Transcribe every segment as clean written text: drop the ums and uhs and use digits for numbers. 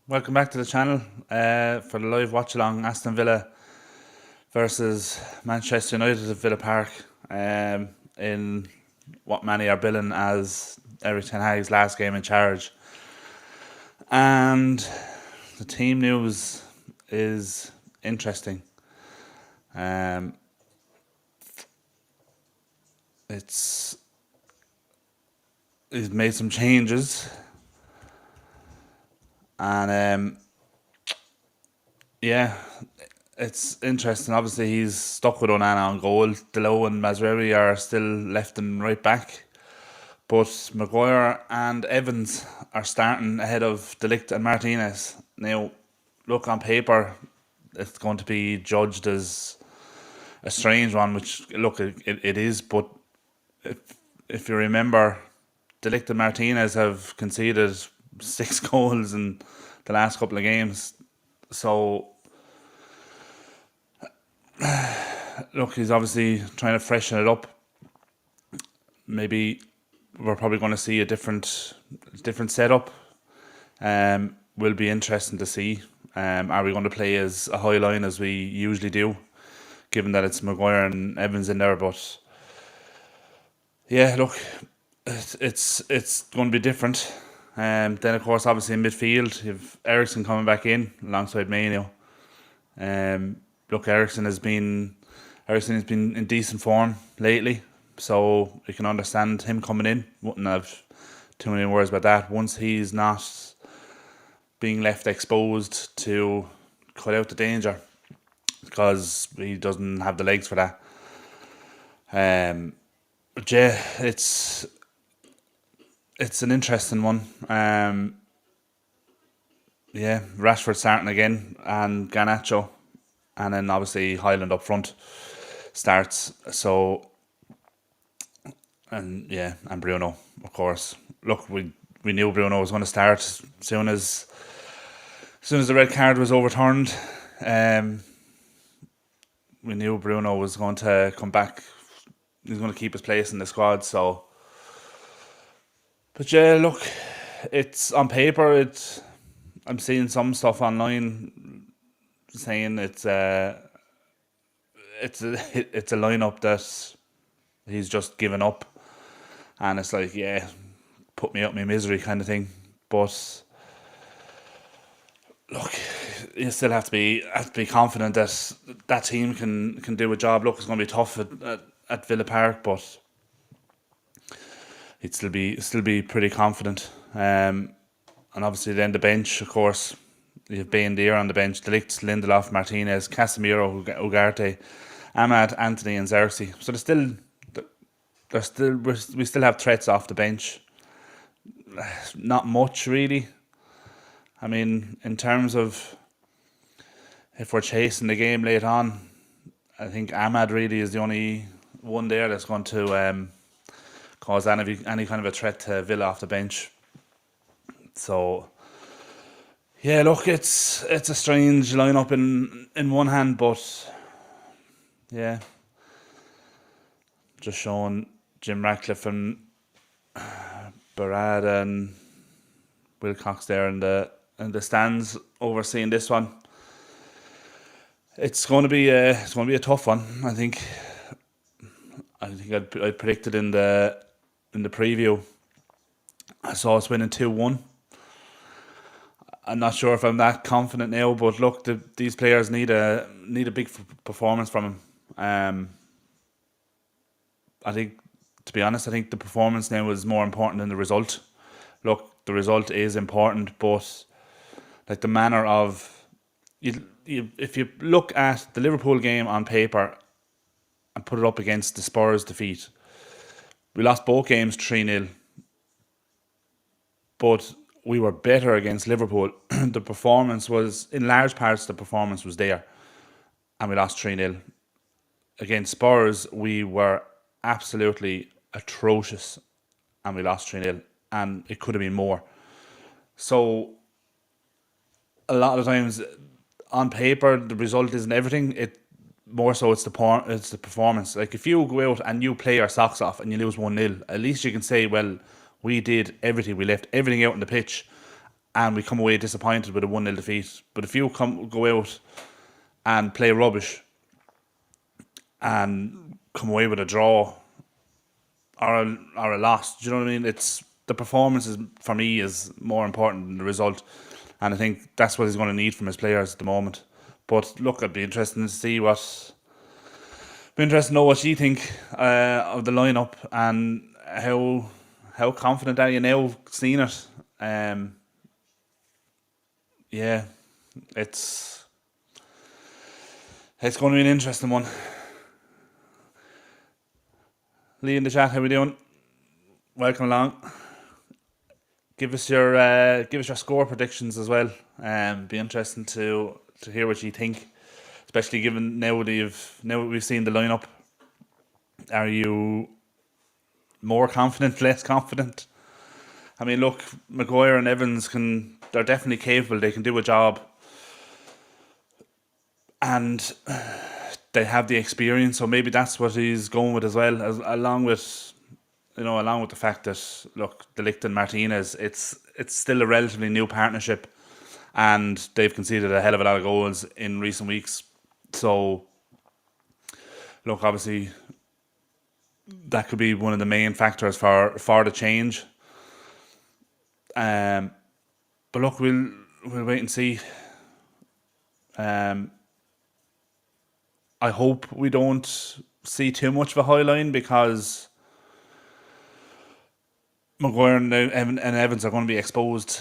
Welcome back to the channel for the live watch along Aston Villa versus Manchester United at Villa Park in what many are billing as Erik ten Hag's last game in charge. And the team news is interesting. It's He's made some changes, and yeah, it's interesting. Obviously, he's stuck with Onana on goal. Delo and Mazraoui are still left and right back, but Maguire and Evans are starting ahead of De Ligt and Martinez. Now, look, on paper, it's going to be judged as a strange one, which, look, it is, but if you remember, De Ligt and Martinez have conceded 6 goals in the last couple of games. So, look, he's obviously trying to freshen it up. Maybe we're probably going to see a different setup. Will be interesting to see. Are we going to play as a high line as we usually do, given that it's Maguire and Evans in there? But yeah, look, it's going to be different. Then of course, obviously in midfield, you've Eriksen coming back in alongside Maino. Look, Eriksen has been in decent form lately, so you can understand him coming in. Wouldn't have too many words about that. Once he's not being left exposed to cut out the danger, because he doesn't have the legs for that. But yeah, it's an interesting one. Yeah, Rashford starting again, and Garnacho, and then obviously Highland up front starts. So, and yeah, and Bruno, of course. Look, we knew Bruno was going to start as soon as the red card was overturned. We knew Bruno was going to come back. He's going to keep his place in the squad. So, but yeah, look, it's on paper. I'm seeing some stuff online saying it's a lineup that he's just given up, and it's like, yeah, put me up my misery kind of thing. But look, you still have to be confident that that team can do a job. Look, it's going to be tough at Villa Park, but he'd still be pretty confident. And obviously then the bench, of course, you have Bain Deer on the bench, De Ligt, Lindelof, Martinez, Casemiro, Ugarte, Ahmad, Anthony, and Xerxes. So we still have threats off the bench. Not much really. I mean, in terms of if we're chasing the game late on, I think Ahmad really is the only one there that's going to cause any kind of a threat to Villa off the bench. So yeah, look, it's a strange lineup in one hand, but yeah, just showing Jim Ratcliffe and Barada and Wilcox there in the stands overseeing this one. It's going to be a tough one. I think I predicted in the preview. I saw us winning 2-1. I'm not sure if I'm that confident now, but look, these players need a big performance from him. I think, to be honest, I think the performance now is more important than the result. Look, the result is important, but like the manner of if you look at the Liverpool game on paper and put it up against the Spurs defeat, we lost both games 3-0, but we were better against Liverpool. The performance was, in large parts, the performance was there, and we lost 3-0. Against Spurs, we were absolutely atrocious, and we lost 3-0, and it could have been more. So, a lot of times, on paper, the result isn't everything. It's the performance. Like, if you go out and you play your socks off and you lose 1-0, at least you can say, well, we did everything. We left everything out on the pitch, and we come away disappointed with a 1-0 defeat. But if you go out and play rubbish and come away with a draw or a loss, do you know what I mean? It's the performances for me is more important than the result, and I think that's what he's going to need from his players at the moment. But look, it'd be interesting to see be interesting to know what you think of the lineup and how confident are you now seeing it. Yeah, it's going to be an interesting one. Lee in the chat, how we doing? Welcome along. Give us your score predictions as well. Be interesting to hear what you think, especially given now that we've seen the lineup. Are you more confident, less confident? I mean, look, Maguire and Evans they're definitely capable. They can do a job, and they have the experience. So maybe that's what he's going with as well, along with the fact that, look, De Ligt and Martinez, it's still a relatively new partnership, and they've conceded a hell of a lot of goals in recent weeks. So, look, obviously, that could be one of the main factors for the change. But look, we'll wait and see. I hope we don't see too much of a high line, because Maguire and Evans are going to be exposed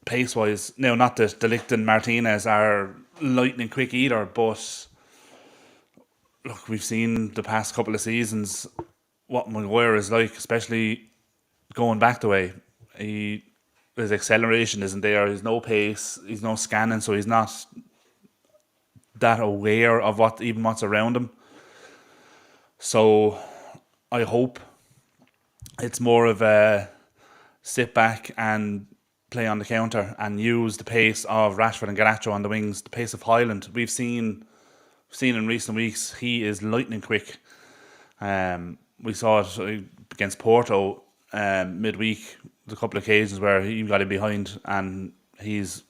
pace-wise. Now, not that De Ligt and Martinez are lightning quick either, but look, we've seen the past couple of seasons what Maguire is like, especially going back the way. His acceleration isn't there. He's no pace. He's no scanning, so he's not that aware of what's around him. So I hope it's more of a sit back and play on the counter and use the pace of Rashford and Garnacho on the wings, the pace of Highland. We've seen in recent weeks, he is lightning quick. We saw it against Porto midweek. There's a couple of occasions where he got in behind, and he's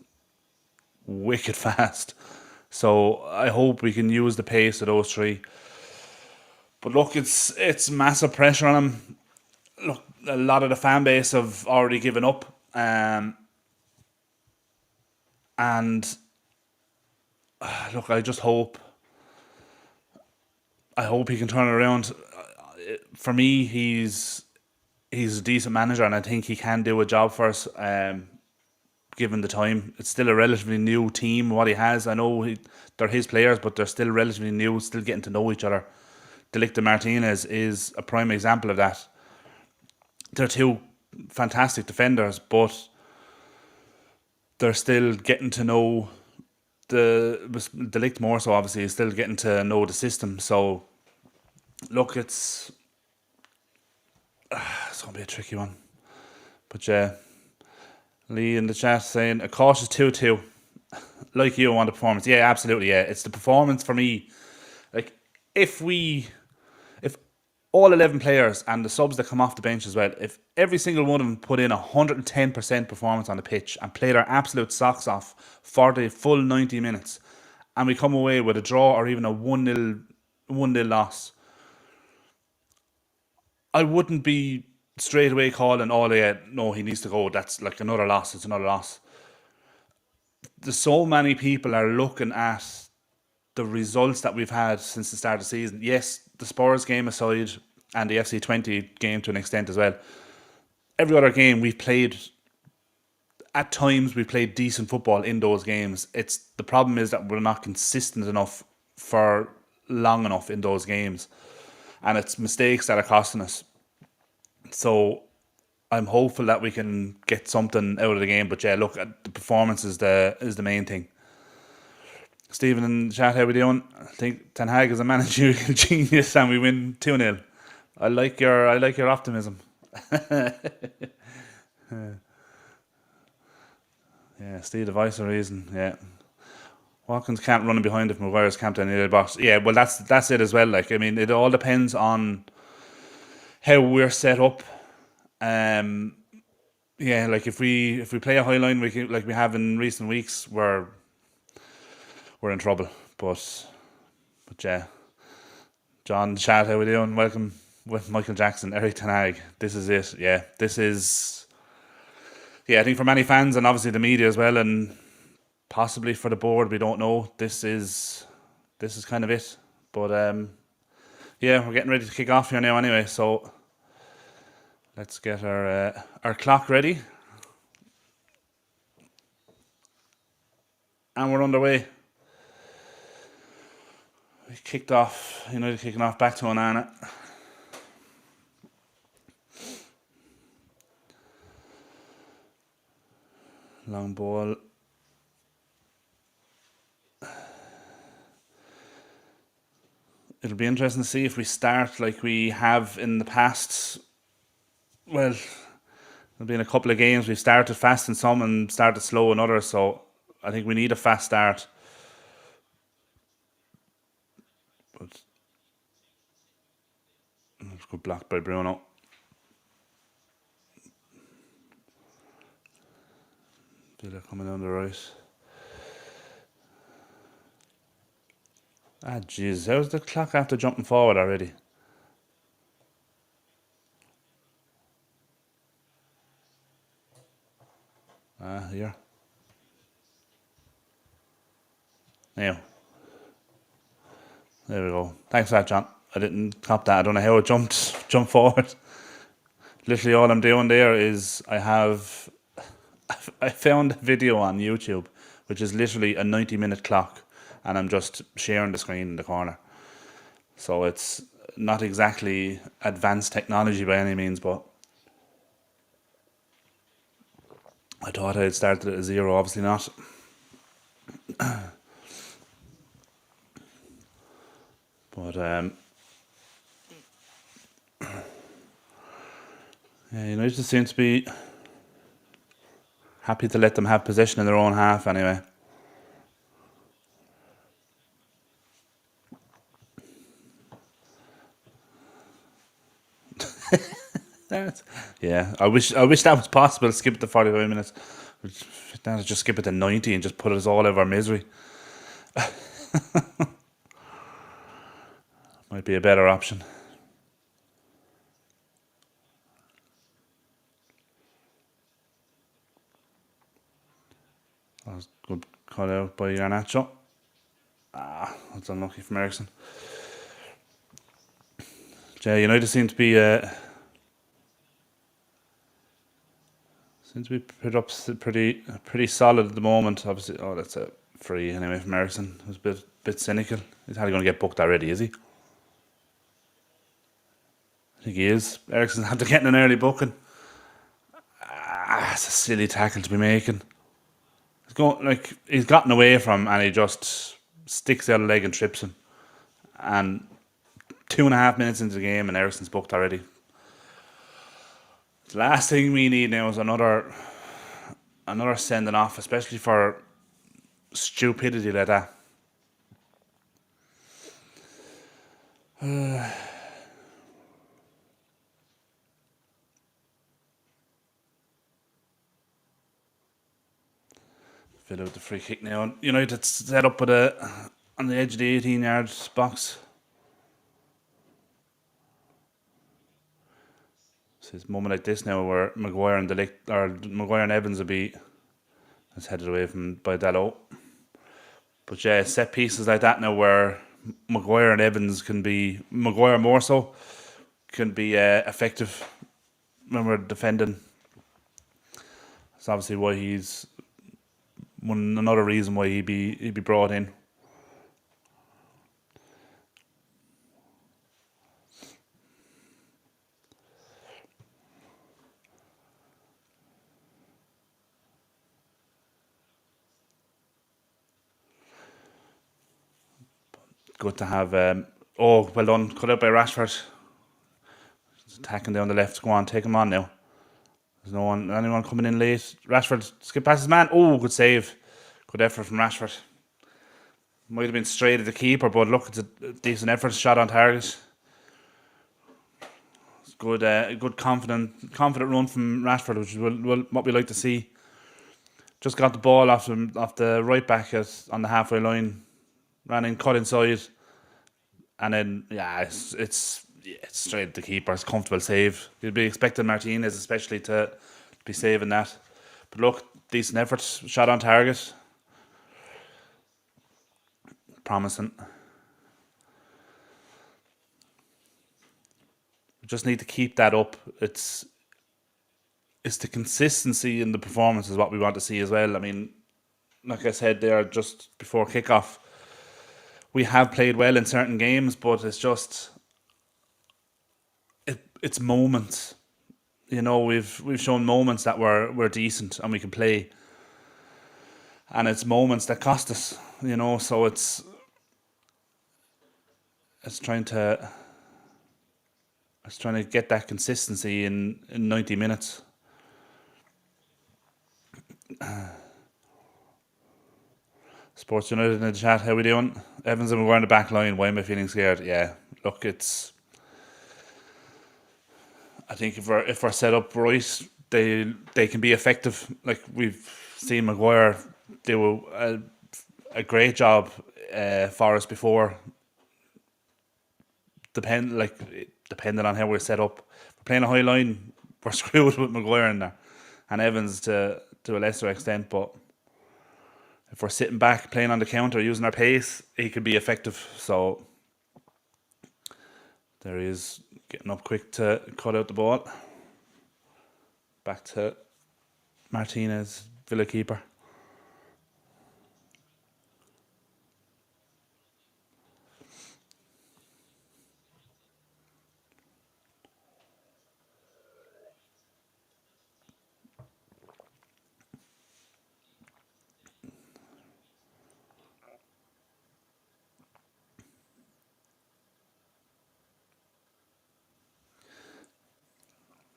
wicked fast. So I hope we can use the pace of those three. But look, it's massive pressure on him. Look, a lot of the fan base have already given up. And look, I hope he can turn it around. For me, he's a decent manager, and I think he can do a job for us, given the time. It's still a relatively new team, what he has. I know they're his players, but they're still relatively new, still getting to know each other. De Ligt and Martinez is a prime example of that. They're two fantastic defenders, but they're still getting to know De Ligt more so, obviously, is still getting to know the system. So, look, it's going to be a tricky one. But yeah, Lee in the chat saying a cautious 2-2. Like you on the performance. Yeah, absolutely, yeah. It's the performance for me. Like, if all 11 players and the subs that come off the bench as well, if every single one of them put in 110% performance on the pitch and play their absolute socks off for the full 90 minutes, and we come away with a draw or even a 1-0 loss, I wouldn't be straight away calling, oh yeah, no, he needs to go. That's like another loss. It's another loss. There's so many people are looking at the results that we've had since the start of the season. Yes, the Spurs game aside, and the FC20 game to an extent as well. Every other game we've played, at times we've played decent football in those games. The problem is that we're not consistent enough for long enough in those games, and it's mistakes that are costing us. So I'm hopeful that we can get something out of the game. But yeah, look, the performance is the main thing. Stephen in the chat, how we doing? I think Ten Hag is a managerial genius, and we win 2-0. I like your optimism. Yeah, Steve, the voice of reason. Yeah, Watkins can't run behind if Maguire's camped in the box. Yeah, well, that's it as well. Like, I mean, it all depends on how we're set up. yeah, like if we play a high line, like we have in recent weeks, we're in trouble. But yeah, John, shout how we doing? Welcome with Michael Jackson, Eric Tanag. This is it. Yeah, this is. Yeah, I think for many fans and obviously the media as well, and possibly for the board, we don't know. This is kind of it. But yeah, we're getting ready to kick off here now anyway. So let's get our clock ready, and we're underway. We kicked off. United kicking off back to Onana. Long ball. It'll be interesting to see if we start like we have in the past. Well, there'll be in a couple of games we've started fast in some and started slow in others. So I think we need a fast start. But it's good blocked by Bruno. Villa coming down the right. Ah, jeez, how's the clock after jumping forward already? Ah, here. Now. There we go. Thanks for that, John. I didn't cop that. I don't know how it jumped forward. Literally all I'm doing there is I found a video on YouTube which is literally a 90-minute clock, and I'm just sharing the screen in the corner. So it's not exactly advanced technology by any means, but I thought I'd started at 0, obviously not. But yeah, United seem to be happy to let them have possession in their own half anyway. Yeah, I wish that was possible. Skip it to 45 minutes. Now just skip it to 90 and just put us all out of our misery. Might be a better option. That was good cut out by Garnacho. That's unlucky from Ericsson. Yeah, United seem to be pretty solid at the moment. Obviously, that's a free anyway from Ericsson. It was a bit cynical. He's hardly going to get booked already, is he? I think he is. Ericsson's had to get an early booking. It's a silly tackle to be making. He's gotten away from, and he just sticks out a leg and trips him. And 2.5 minutes into the game, and Ericsson's booked already. The last thing we need now is another sending off, especially for stupidity like that. Fill out the free kick now. United set up on the edge of the 18-yard box. So it's a moment like this now where Maguire and Evans will be headed away from by Dalot. But yeah, set pieces like that now where Maguire and Evans Maguire more so, can be effective when we're defending. That's obviously why another reason why he'd be brought in. Good to have. Well done. Cut out by Rashford. Attacking down the left. Go on, take him on now. There's anyone coming in late. Rashford, skip past his man. Oh, good save. Good effort from Rashford. Might have been straight at the keeper, but look, it's a decent effort. Shot on target. good confident run from Rashford, which is what we like to see. Just got the ball off the right back on the halfway line, ran in, cut inside, and then yeah, it's straight at the keeper. It's a comfortable save. You'd be expecting Martinez especially to be saving that. But look, decent effort, shot on target, promising. We just need to keep that up. It's the consistency in the performance is what we want to see as well. I mean, like I said there just before kickoff, we have played well in certain games, but it's just it's moments. You know, we've shown moments that we're decent and we can play, and it's moments that cost us. You know, so it's trying to get that consistency in 90 minutes. Sports United in the chat, how we doing? Evans and we're in the back line. Why am I feeling scared? Yeah, look, I think if we're set up right, they can be effective. Like we've seen Maguire do a great job for us before. Depending on how we're set up, if we're playing a high line, we're screwed with Maguire in there, and Evans to a lesser extent, but. If we're sitting back, playing on the counter, using our pace, he could be effective. So there he is, getting up quick to cut out the ball. Back to Martinez, Villa keeper.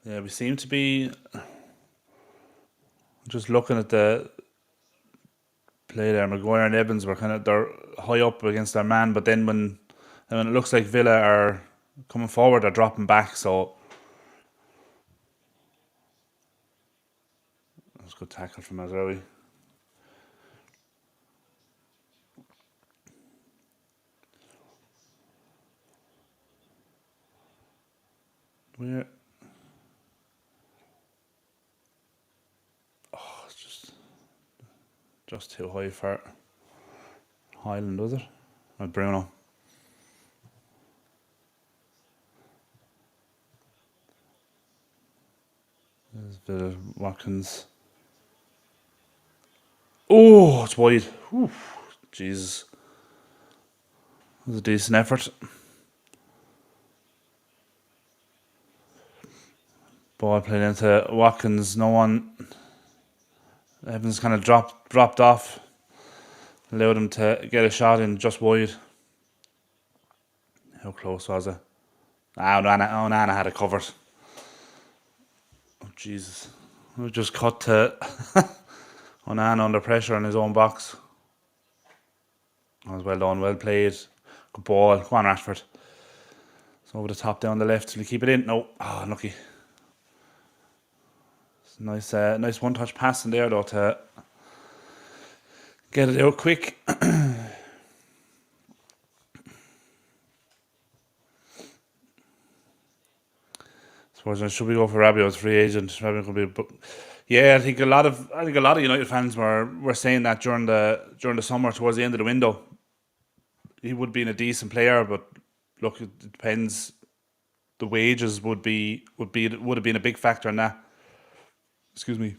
Yeah, we seem to be just looking at the play there. Maguire and Evans were they're high up against their man, but then when it looks like Villa are coming forward, they're dropping back. So that was a good tackle from Azraoui. Where? Oh, it's just too high for Highland, was it? Or Bruno? There's a bit of Watkins. Oh, it's wide. Whew. Jesus. It was a decent effort. Ball played into Watkins. No one. Evans kind of dropped off. Allowed him to get a shot in just wide. How close was it? Onana had it covered. Oh, Jesus. We just cut to Onana under pressure in his own box. That was well done, well played. Good ball. Go on, Rashford. It's over the top down the left. Will he keep it in? No. Oh, unlucky. Nice one-touch pass in there though to get it out quick. Suppose should we go for Rabiot as free agent? Rabiot could be, yeah. I think a lot of United fans were saying that during the summer towards the end of the window. He would be a decent player, but look, it depends. The wages would have been a big factor in that. Excuse me.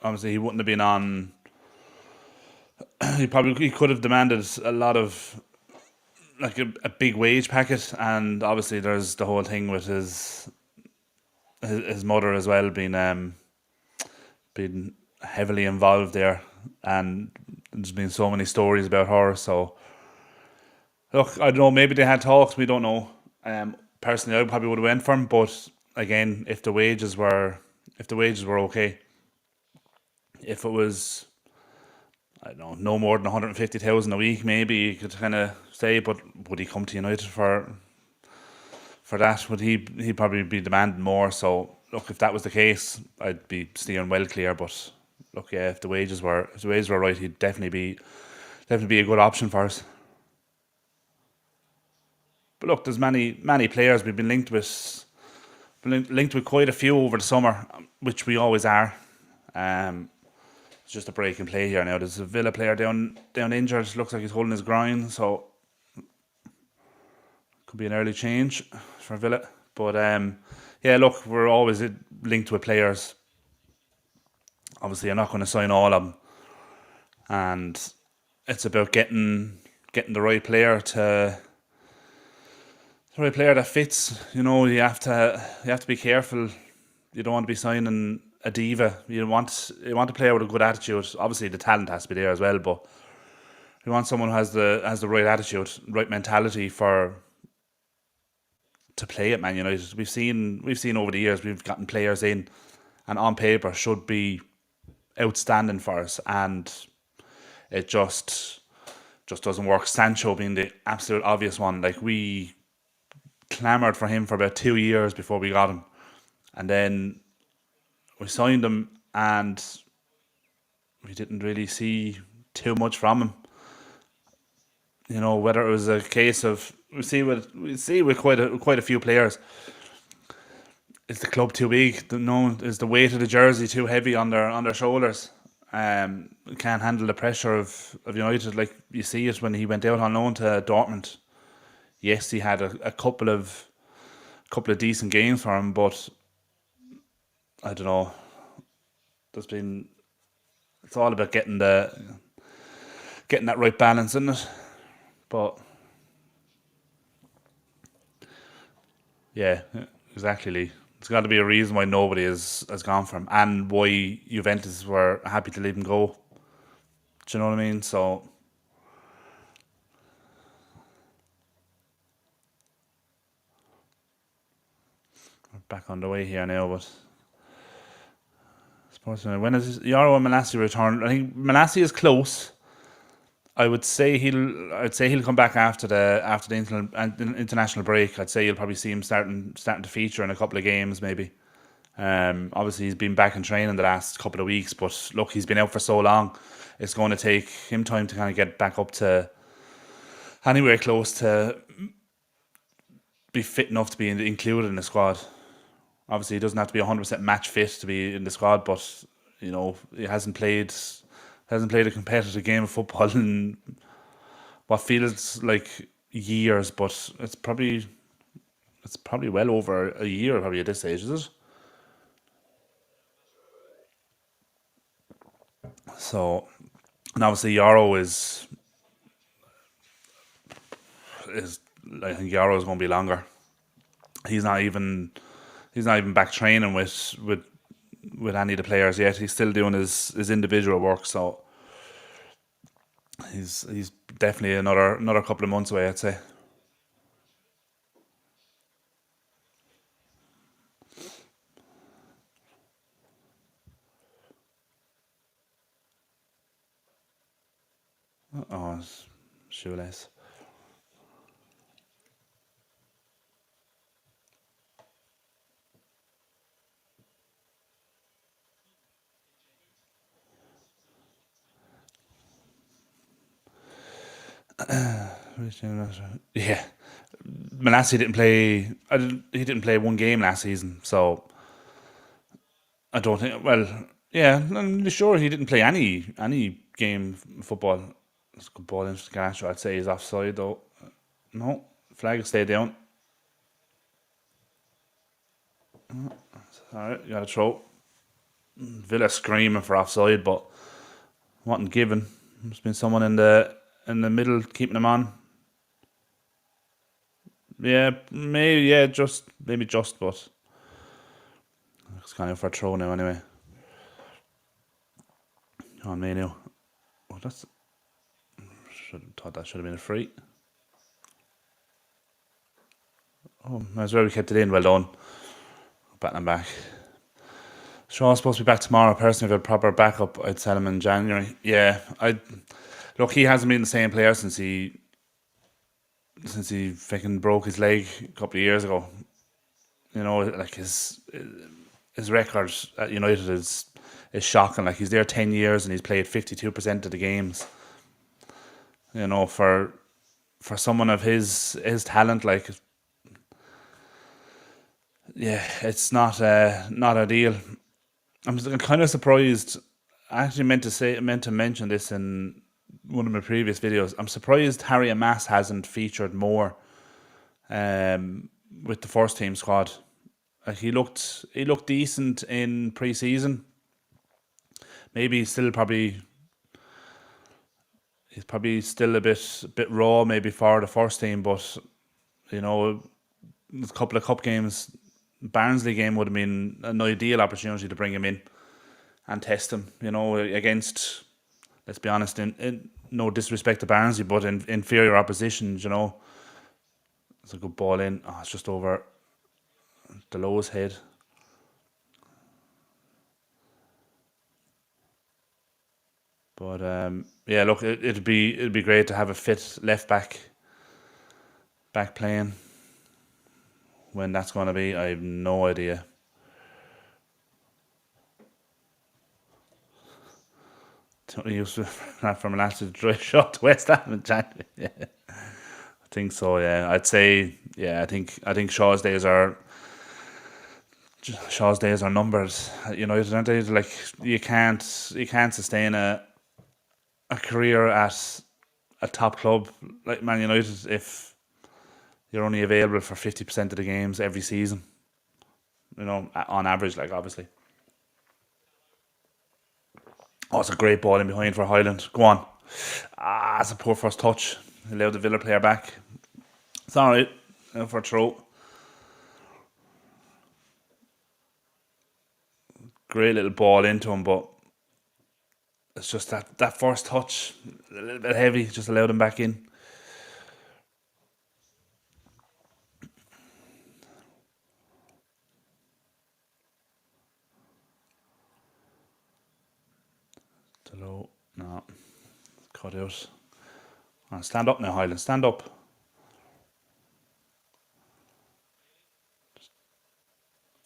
Obviously, he wouldn't have been on. He could have demanded a lot of like a big wage packet, and obviously there's the whole thing with his mother as well being heavily involved there, and there's been so many stories about her. So look, I don't know. Maybe they had talks. We don't know. Personally, I probably would have went for him, but again, if the wages were okay, if it was, I don't know, no more than 150,000 a week, maybe you could kind of say. But would he come to United for for that. Would he'd probably be demanding more. So look, if that was the case, I'd be steering well clear. But look, yeah, if the wages were right, he'd definitely be a good option for us. But look, there's many players we've been linked with quite a few over the summer, which we always are. Um, it's just a break in play here now. There's a Villa player down injured. Looks like he's holding his groin, so could be an early change for Villa. But yeah, look, we're always linked with players. Obviously, you're not going to sign all of them, and it's about getting the right player that fits. You have to be careful. You don't want to be signing a diva. You want a player with a good attitude. Obviously, the talent has to be there as well, but you want someone who has the right attitude, right mentality for to play at Man United. We've seen over the years we've gotten players in, and on paper should be outstanding for us, and it just doesn't work. Sancho being the absolute obvious one. Like, we clamoured for him for about 2 years before we got him, and then we signed him, and we didn't really see too much from him. Whether it was a case of we see with quite a few players, is the club too big? No, is the weight of the jersey too heavy on their shoulders? Can't handle the pressure of United. Like, you see it when he went out on loan to Dortmund. Yes, he had a couple of decent games for him, but I don't know. There's been It's all about getting that right balance in it. But yeah, exactly, Lee. There's got to be a reason why nobody has gone for him, and why Juventus were happy to leave him go. Do you know what I mean? So we're back on the way here now, but when is Yaro and Manassi return? I think Manassi is close. I'd say he'll come back after the international break. I'd say you'll probably see him starting to feature in a couple of games, maybe. Obviously, he's been back in training the last couple of weeks, but look, he's been out for so long. It's going to take him time to kind of get back up to anywhere close to be fit enough to be included in the squad. Obviously, he doesn't have to be 100% match fit to be in the squad, but he hasn't played a competitive game of football in what feels like years, but it's probably well over a year probably at this stage, is it? So, and obviously Yarrow is I think Yarrow is going to be longer. He's not even he's not even back training with any of the players yet. He's still doing his individual work, so he's definitely another couple of months away, I'd say. Oh, shoelace. Yeah, Manassi didn't play. He didn't play one game last season, so I don't think. Well, yeah, I'm sure he didn't play any game football. It's a good ball into the gash. I'd say he's offside though. No, flag stay down. All right, you got to throw. Villa screaming for offside, but wasn't given. There's been someone in the middle keeping him on. Yeah, maybe. Yeah, maybe just, but it's kind of for a throw now anyway. On me now. Oh, that's should have thought that should have been a free. Oh, as well we kept it in. Well done. Batting back. Shaw's supposed to be back tomorrow. Personally, if a proper backup, I'd sell him in January. Yeah, I look. He hasn't been the same player since he fucking broke his leg a couple of years ago. You know, like his record at United is shocking. Like he's there 10 years and he's played 52% of the games. You know, for someone of his talent, like yeah, it's not ideal. I'm kind of surprised. I actually meant to mention this in one of my previous videos. I'm surprised Harry Amass hasn't featured more with the first team squad. Like he looked decent in pre-season. Maybe he's probably still a bit raw maybe for the first team, but you know, a couple of cup games, Barnsley game would have been an ideal opportunity to bring him in and test him. You know, against, let's be honest, in no disrespect to Barnsley, but in inferior oppositions. You know, it's a good ball in. Oh, it's just over the lowest head. But yeah, look, it'd be great to have a fit left back playing. When that's going to be, I have no idea. Tony used to from an acid dry shot to West Ham in January. Yeah, I think so. Yeah, I'd say. Yeah, I think Shaw's days are numbered at United, aren't they? Like you can't sustain a career at a top club like Man United if you're only available for 50% of the games every season. You know, on average, like obviously. Oh, it's a great ball in behind for Highland. Go on. Ah, it's a poor first touch. Allowed the Villa player back. It's alright. Now for a throw. Great little ball into him, but it's just that first touch, a little bit heavy, just allowed him back in. Too low. No. Cut out. Oh, stand up now, Highland. Stand up.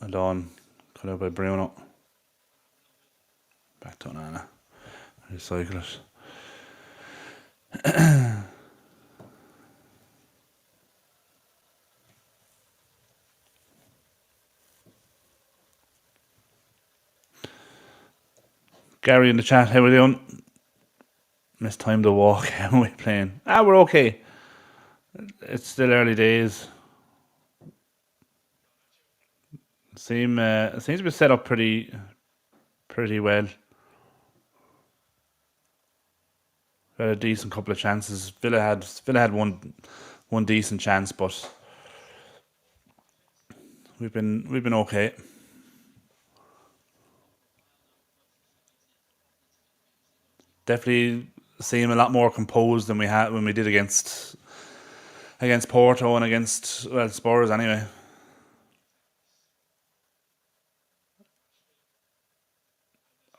Alone. Cut out by Bruno. Back to Onana. Recycle it. Gary in the chat, how are we doing? Missed time to walk. How are we playing? We're okay. It's still early days. It seems to be set up pretty well. Had a decent couple of chances. Villa had one decent chance, but we've been okay. Definitely seem a lot more composed than we had when we did against Porto and against Spurs anyway.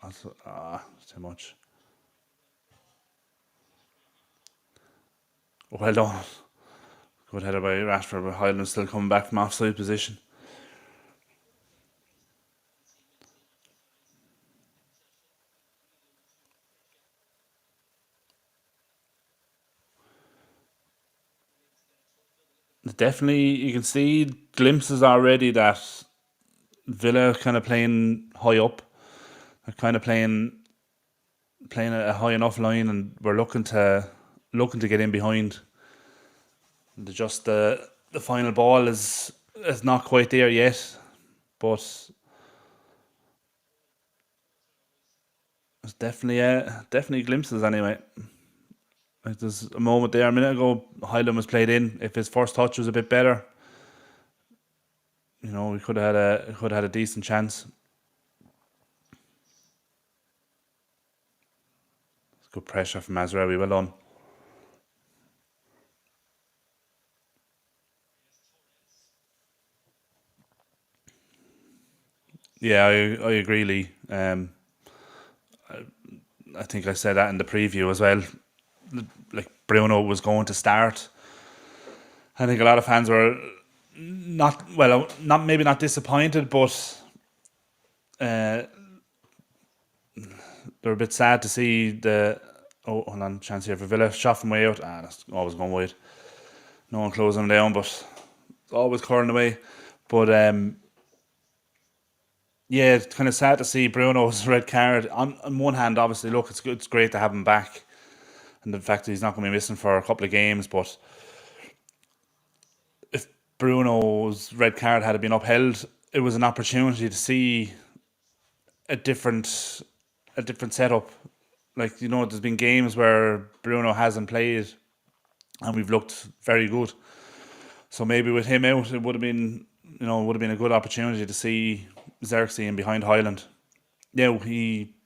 That's too much. Well done. Good header by Rashford, but Highland still coming back from offside position. Definitely, you can see glimpses already that Villa kind of playing high up. They're kind of playing a high enough line, and we're looking to get in behind. Just the final ball is not quite there yet, but it's definitely glimpses anyway. Like there's a moment there a minute ago, Highland was played in. If his first touch was a bit better, you know, we could have had a decent chance. It's good pressure from Mazraoui, well done. Yeah, I agree, Lee. I think I said that in the preview as well. Like Bruno was going to start I think a lot of fans were not maybe not disappointed, but uh, they're a bit sad to see the. Oh, hold on, chance here for Villa. Shot from way out. That's always going wide. No one closing them down, but it's always curling away. But yeah, it's kind of sad to see Bruno's red card. On one hand, obviously, look, it's good, it's great to have him back, and the fact that he's not going to be missing for a couple of games. But if Bruno's red card had been upheld, it was an opportunity to see a different a different setup. Like, there's been games where Bruno hasn't played, and we've looked very good. So maybe with him out, it would have been a good opportunity to see Xerxes in behind Highland. Now he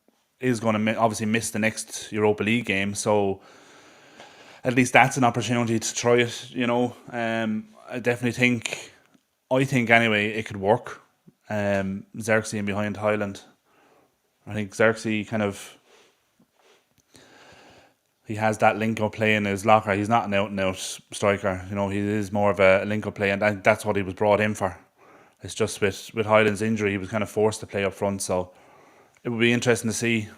is going to obviously miss the next Europa League game, so at least that's an opportunity to try it. I definitely I think anyway, it could work. Xerxes in behind Highland. I think Xerxes he has that link up play in his locker. He's not an out and out striker. He is more of a link up play, and that's what he was brought in for. It's just with Highland's injury, he was kind of forced to play up front. So it would be interesting to see.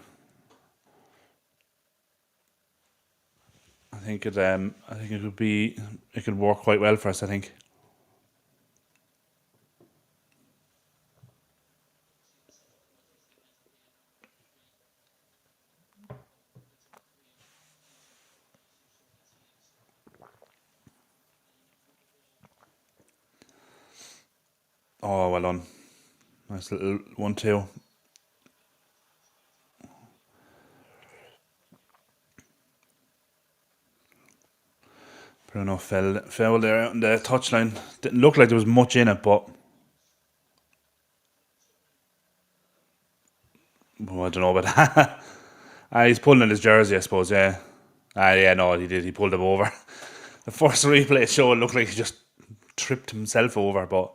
I think it could work quite well for us. I think. Oh, well done. Nice little 1-2. Bruno fell there out on the touchline. Didn't look like there was much in it, but I don't know about that. He's pulling at his jersey, I suppose. Yeah. Yeah, no, he did. He pulled him over. The first replay showed it looked like he just tripped himself over, but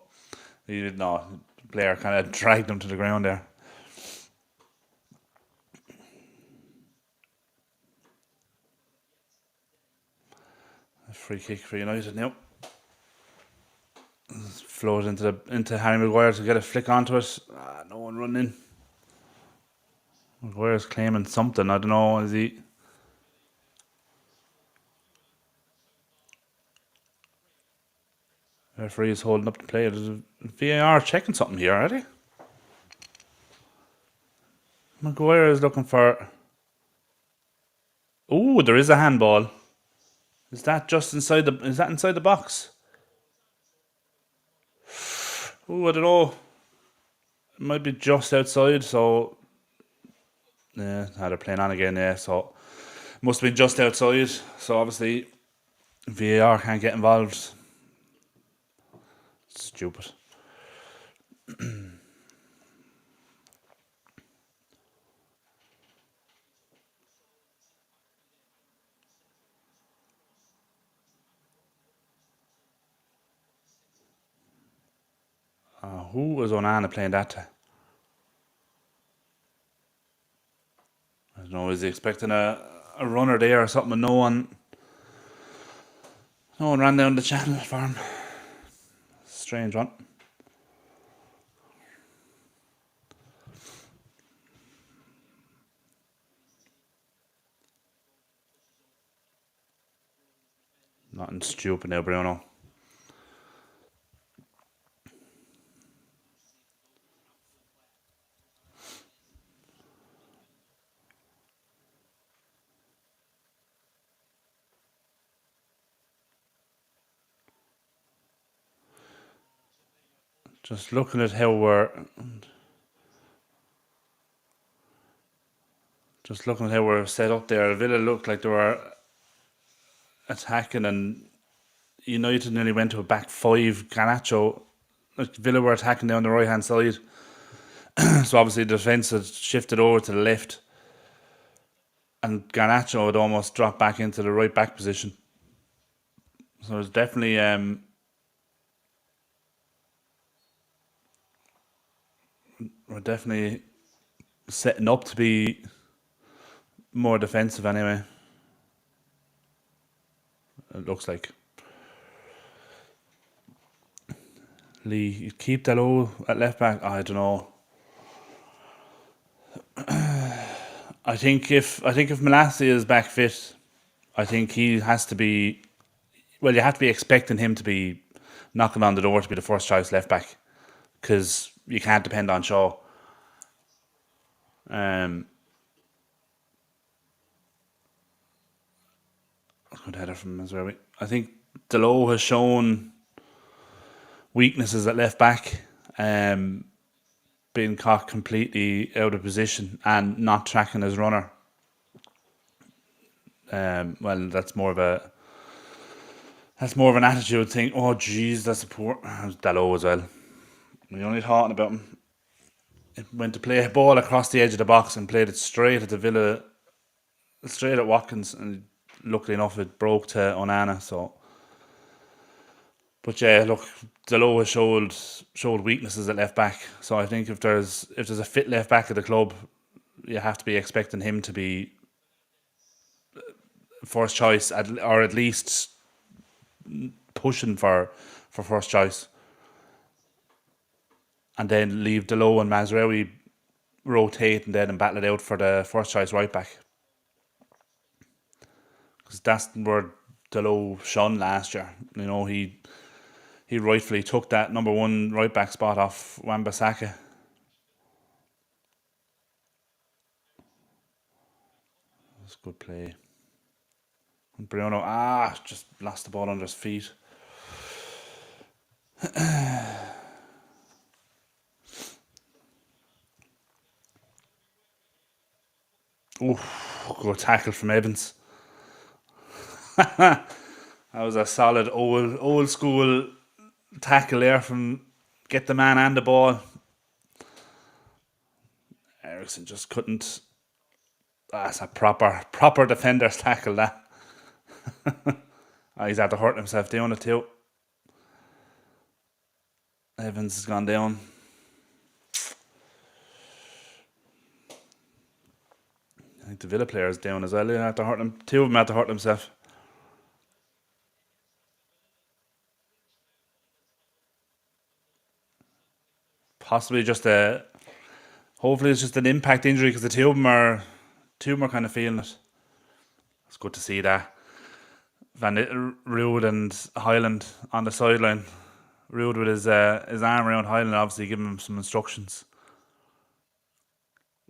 he did not. The player kind of dragged him to the ground there. A free kick for United now. Float into Harry Maguire to get a flick onto it. No one running in. Maguire's claiming something. I don't know. Is he? Referee is holding up the play. There's a VAR checking something here, are they? Maguire is looking for. Oh, there is a handball. Is that just inside the? Is that inside the box? Oh, I don't know. It might be just outside. So yeah, they're playing on again. Yeah, so must be just outside. So obviously, VAR can't get involved. Stupid. Who was Onana playing that to? I don't know, is he expecting a runner there or something, and no one ran down the channel for him. Strange one. Nothing stupid now, Bruno. Just looking at how we're set up there, Villa looked like they were attacking, and United nearly went to a back five. Garnacho, like Villa were attacking down the right hand side, so obviously the defence had shifted over to the left, and Garnacho had almost dropped back into the right back position. So it's definitely we're definitely setting up to be more defensive anyway. It looks like. Lee, you keep Delo at left back. I don't know. I think if Malassi is back fit, I think he has to be. Well, you have to be expecting him to be knocking on the door to be the first choice left back because you can't depend on Shaw. Um, good header from Mazraoui. I think Delo has shown weaknesses at left back, being caught completely out of position and not tracking his runner. Well, that's more of an attitude thing. Oh, jeez, that's a poor Delo as well. We only talking about him. It went to play a ball across the edge of the box and played it straight at the Villa, straight at Watkins, and luckily enough, it broke to Onana. So, but yeah, look, Delo has showed weaknesses at left back. So I think if there's a fit left back at the club, you have to be expecting him to be first choice, or at least pushing for first choice, and then leave Delo and Mazraoui rotating then and battle it out for the first choice right back, because that's where Delo shone last year. He rightfully took that number one right back spot off Wan-Bissaka. That's good play. And Bruno just lost the ball under his feet. Oof, good tackle from Evans. That was a solid old school tackle there from get the man and the ball. Ericsson just couldn't. That's a proper defender's tackle. That he's had to hurt himself doing it too. Evans has gone down. I think the Villa player is down as well. They had to hurt him. Two of them had to hurt themselves. Possibly just a. Hopefully it's just an impact injury because the two of them are kind of feeling it. It's good to see that. Rude and Highland on the sideline. Rude with his arm around Highland, obviously giving him some instructions.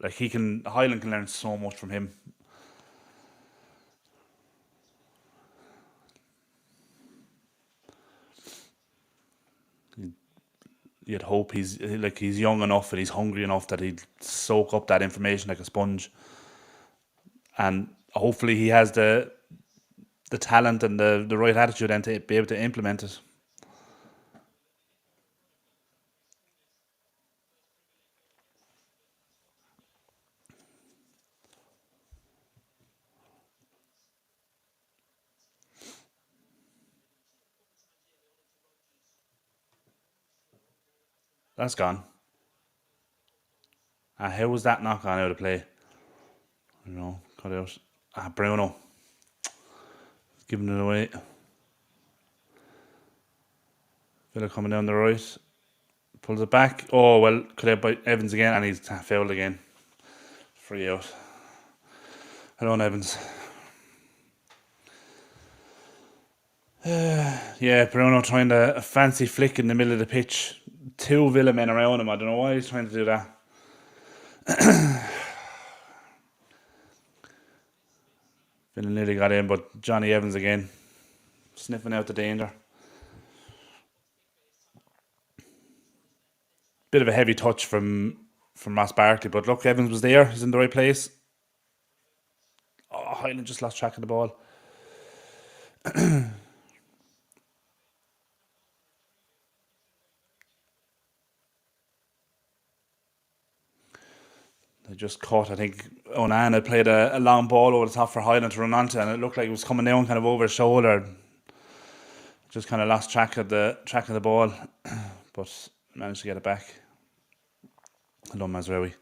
Like Highland can learn so much from him. You'd hope he's young enough and he's hungry enough that he'd soak up that information like a sponge, and hopefully he has the talent and the right attitude and to be able to implement it. That's gone. How was that not gone out of play? Cut out. Bruno giving it away. Villa coming down the right. Pulls it back. Oh, well, cut out by Evans again, and he's fouled again. Free out. Hello, Evans. Yeah, Bruno trying a fancy flick in the middle of the pitch. Two Villa men around him. I don't know why he's trying to do that. Villa nearly got in, but Johnny Evans again sniffing out the danger. Bit of a heavy touch from Ross Barkley, but look, Evans was there. He's in the right place. Oh, Highland just lost track of the ball. They just caught, I think, Onana played a long ball over the top for Highland to run onto, and it looked like it was coming down kind of over his shoulder. Just kind of lost track of the ball, but managed to get it back. Hello, Mazraoui.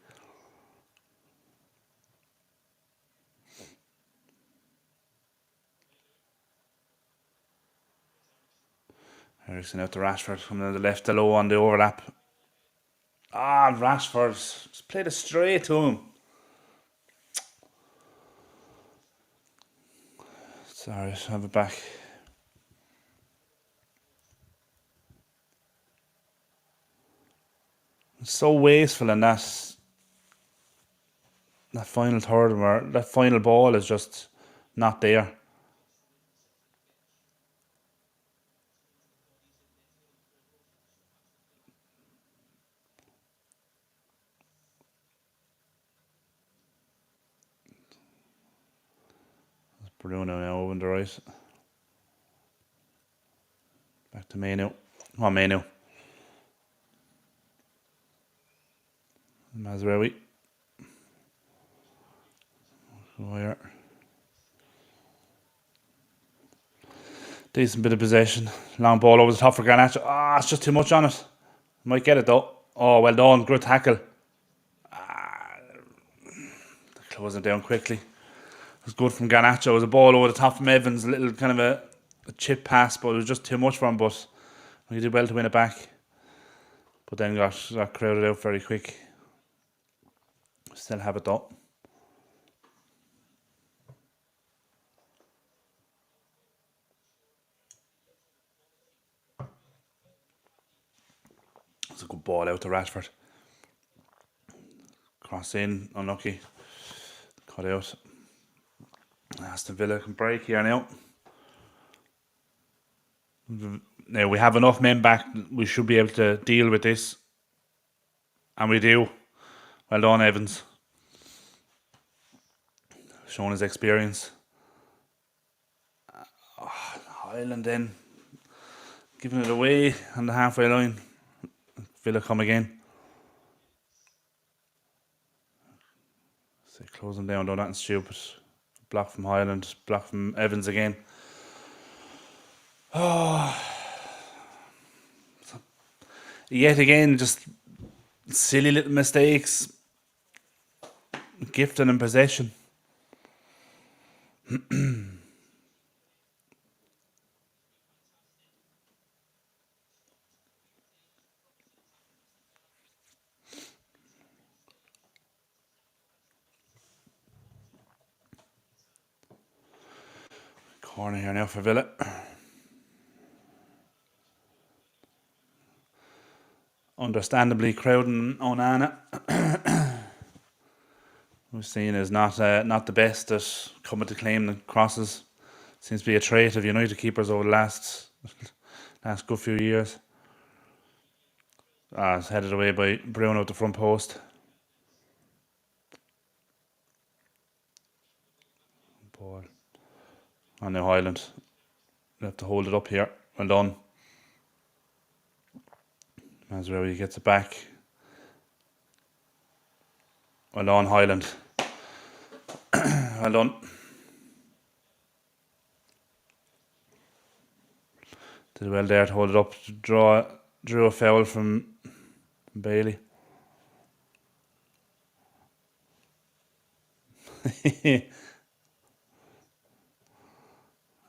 Ericsson out to Rashford, coming on the left, the low on the overlap. Rashford just played it straight to him. Sorry, I have it back. It's so wasteful in that final third where that final ball is just not there. Bruno now over the right. Back to Mainu. Oh, Mainu. Mazraoui. Wire. Decent bit of possession. Long ball over the top for Garnacho. It's just too much on it. Might get it though. Oh, well done. Good tackle. Closing down quickly. It was good from Garnacho. It was a ball over the top from Evans. A little kind of a chip pass, but it was just too much for him. But he did well to win it back. But then got crowded out very quick. Still have it though. It's a good ball out to Rashford. Cross in, unlucky. Cut out. Aston Villa can break here now. Now we have enough men back. We should be able to deal with this. And we do. Well done, Evans. Showing his experience. Highland then. Giving it away on the halfway line. Villa come again. So close them down, though, nothing stupid. Block from Highland, block from Evans again. Yet again, just silly little mistakes. Gifting and possession. Corner here now for Villa. Understandably crowding Onana. We've seen is not the best at coming to claim the crosses. Seems to be a trait of United keepers over the last good few years. It's headed away by Bruno at the front post. Ball. On the Highland. We have to hold it up here. Well done. Mazraoui gets it back. Well done, Highland. Well done. Did well there to hold it up. Drew a foul from Bailey.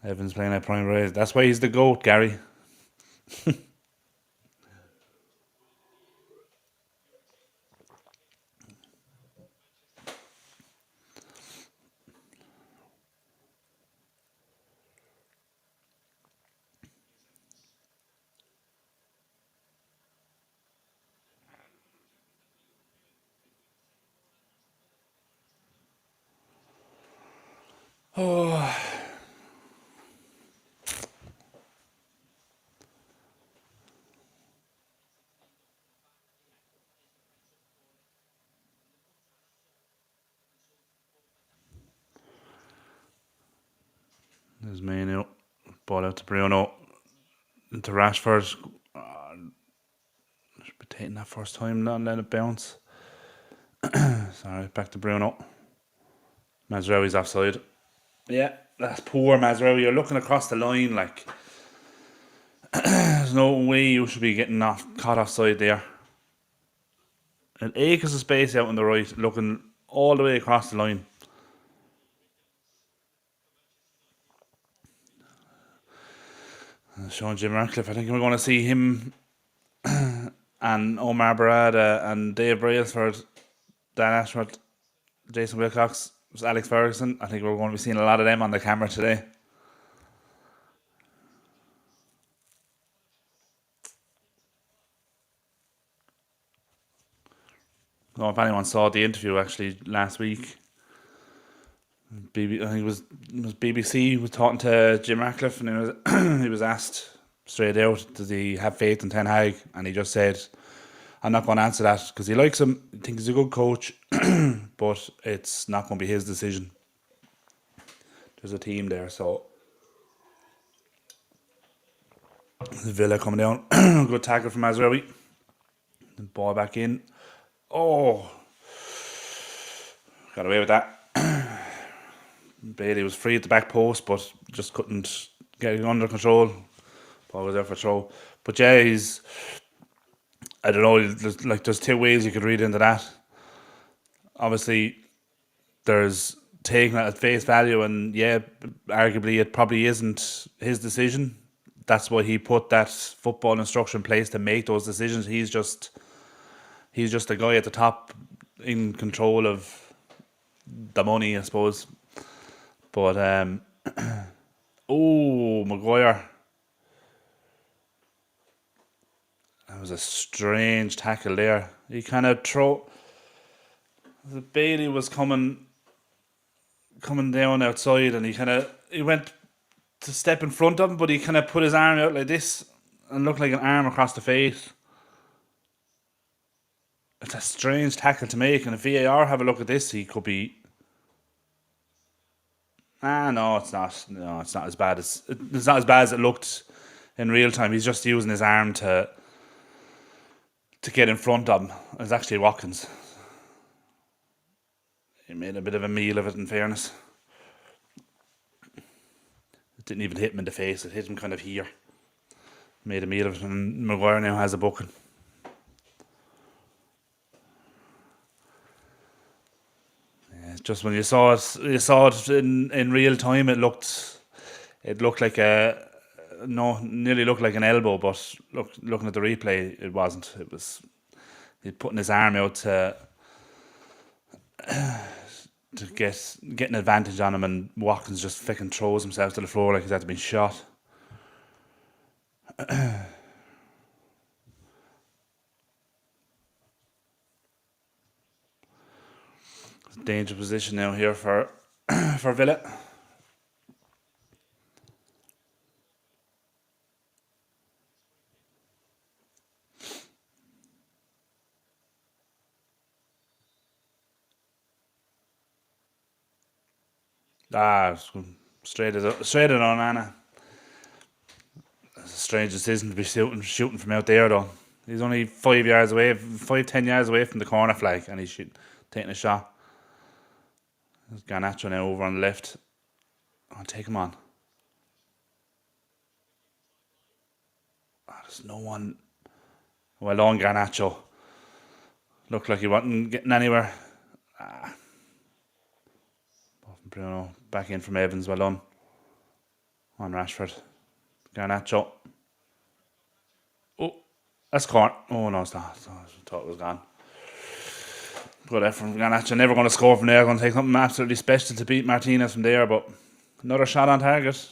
Evans playing at prime raise. That's why he's the GOAT, Gary. There's Mainu. Ball out to Bruno. Into Rashford. Should be taking that first time, not letting it bounce. Sorry, back to Bruno. Mazraoui's offside. Yeah, that's poor Mazraoui. You're looking across the line like there's no way you should be getting caught offside there. An acres of space out on the right, looking all the way across the line. Sean Jim Ratcliffe. I think we're going to see him and Omar Barada and Dave Brailsford, Dan Ashworth, Jason Wilcox, Alex Ferguson. I think we're going to be seeing a lot of them on the camera today. I don't know if anyone saw the interview actually last week. I think it was BBC was talking to Jim Ratcliffe, and he was asked straight out, does he have faith in Ten Hag? And he just said, I'm not going to answer that because he likes him. I think he's a good coach, but it's not going to be his decision. There's a team there, so Villa coming down. Good tackle from Mazraoui. The ball back in. Oh, got away with that. Bailey was free at the back post, but just couldn't get it under control. Ball was there for throw. But yeah, I don't know, there's two ways you could read into that. Obviously, there's taking it at face value, and yeah, arguably it probably isn't his decision. That's why he put that football instruction in place to make those decisions. He's just a guy at the top in control of the money, I suppose. But Maguire. That was a strange tackle there. He kind of Bailey was coming down outside, and he went to step in front of him, but he kind of put his arm out like this and looked like an arm across the face. It's a strange tackle to make, and if VAR have a look at this, he could be. No, it's not. No, it's not as bad as it looked in real time. He's just using his arm to get in front of him. It's actually Watkins. He made a bit of a meal of it, in fairness. It didn't even hit him in the face. It hit him kind of here. Made a meal of it, and Maguire now has a booking. Yeah, just when you saw it in real time, it looked like nearly looked like an elbow, but looking at the replay, it wasn't. It was he putting his arm out to get an advantage on him, and Watkins just fucking throws himself to the floor like he's had to be shot. Dangerous position now here for Villa. Straight it on Anna. It's a strange decision to be shooting from out there, though. He's only 10 yards away from the corner flag, and he's taking a shot. There's Garnacho now over on the left. Oh, take him on. There's no one. Well done, Garnacho. Looked like he wasn't getting anywhere. Bruno back in from Evans. Well done. On Rashford. Garnacho. Oh, that's corner. Oh no, it's not. I thought it was gone. Good effort from Garnacho. Never going to score from there. Going to take something absolutely special to beat Martinez from there, but another shot on target.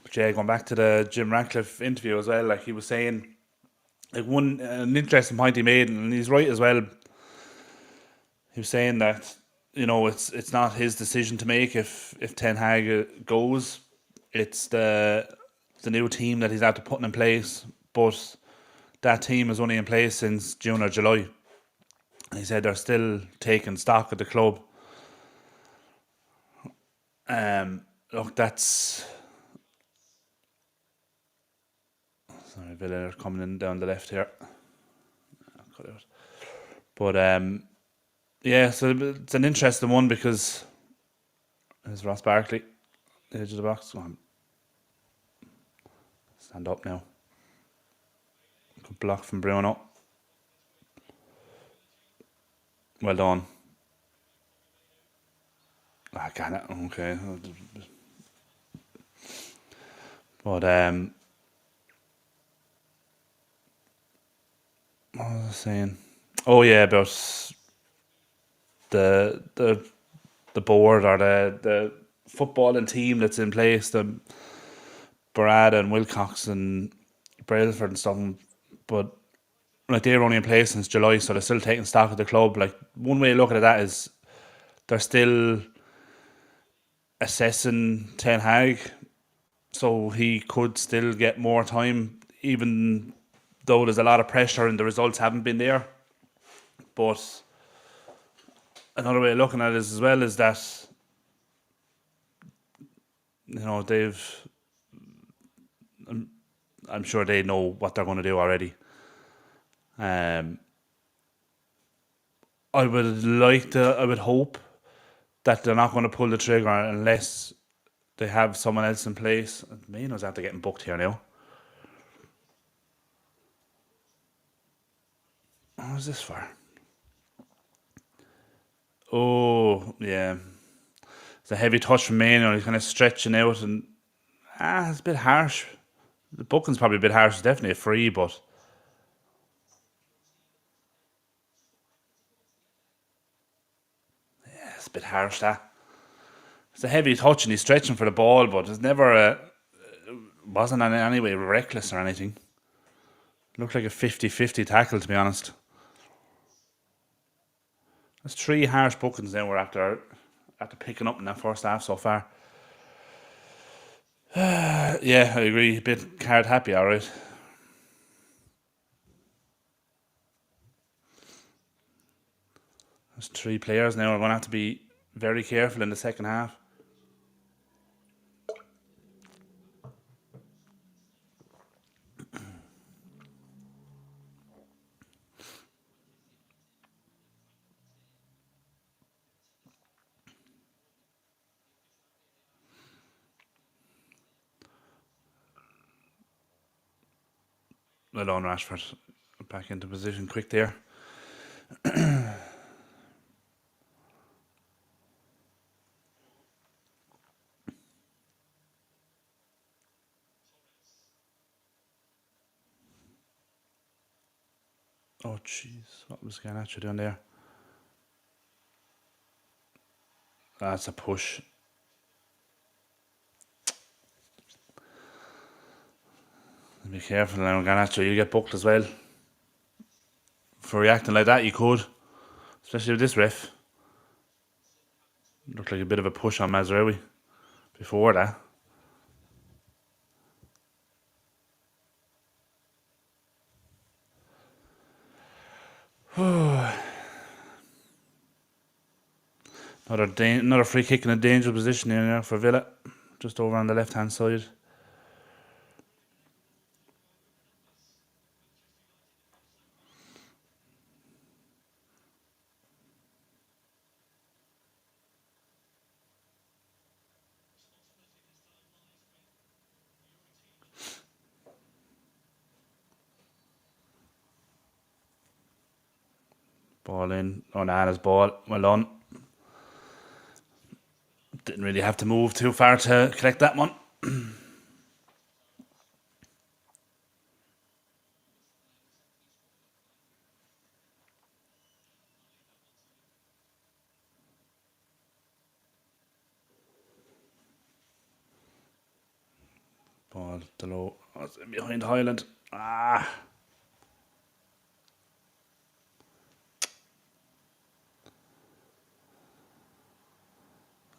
But yeah, going back to the Jim Ratcliffe interview as well, like he was saying, like an interesting point he made, and he's right as well. He was saying that it's not his decision to make if Ten Hag goes. It's the new team that he's had to put in place, but that team is only in place since June or July. And he said they're still taking stock of the club. Look, that's. Sorry, Villa are coming in down the left here. I'll cut it out. But yeah, so it's an interesting one because there's Ross Barkley, the edge of the box. Go on. Stand up now. Good block from Bruno. Well done. I got it. Okay. But what was I saying? Oh yeah, about the the board or the footballing team that's in place. The Brad and Wilcox and Brailford and stuff. But like they're only in place since July, so they're still taking stock of the club. Like one way of looking at that is they're still assessing Ten Hag, so he could still get more time, even though there's a lot of pressure and the results haven't been there. But another way of looking at it as well is that they've. I'm sure they know what they're going to do already. Um, I would hope that they're not going to pull the trigger unless they have someone else in place. Mino's after getting booked here now. What was this for? Oh, yeah. It's a heavy touch from Mino. He's kind of stretching out and it's a bit harsh. The booking's probably a bit harsh. It's definitely a free, but yeah, it's a bit harsh, that. It's a heavy touch and he's stretching for the ball, but it's never wasn't in any way reckless or anything. Looked like a 50-50 tackle, to be honest. There's 3 harsh bookings now we're after picking up in that first half so far. Yeah, I agree. A bit card happy, alright. There's 3 players now. We're going to have to be very careful in the second half. Well done, Rashford. Back into position quick there. Oh, jeez. What was Garnacho doing there? That's a push. Be careful now, Garnacho. You get booked as well. For reacting like that, you could. Especially with this ref. Looked like a bit of a push on Mazraoui before that. Another free kick in a dangerous position here now for Villa. Just over on the left hand side. Ball in. Onana's ball. Well done. Didn't really have to move too far to collect that one. Ball to low. Oh, it's behind Highland.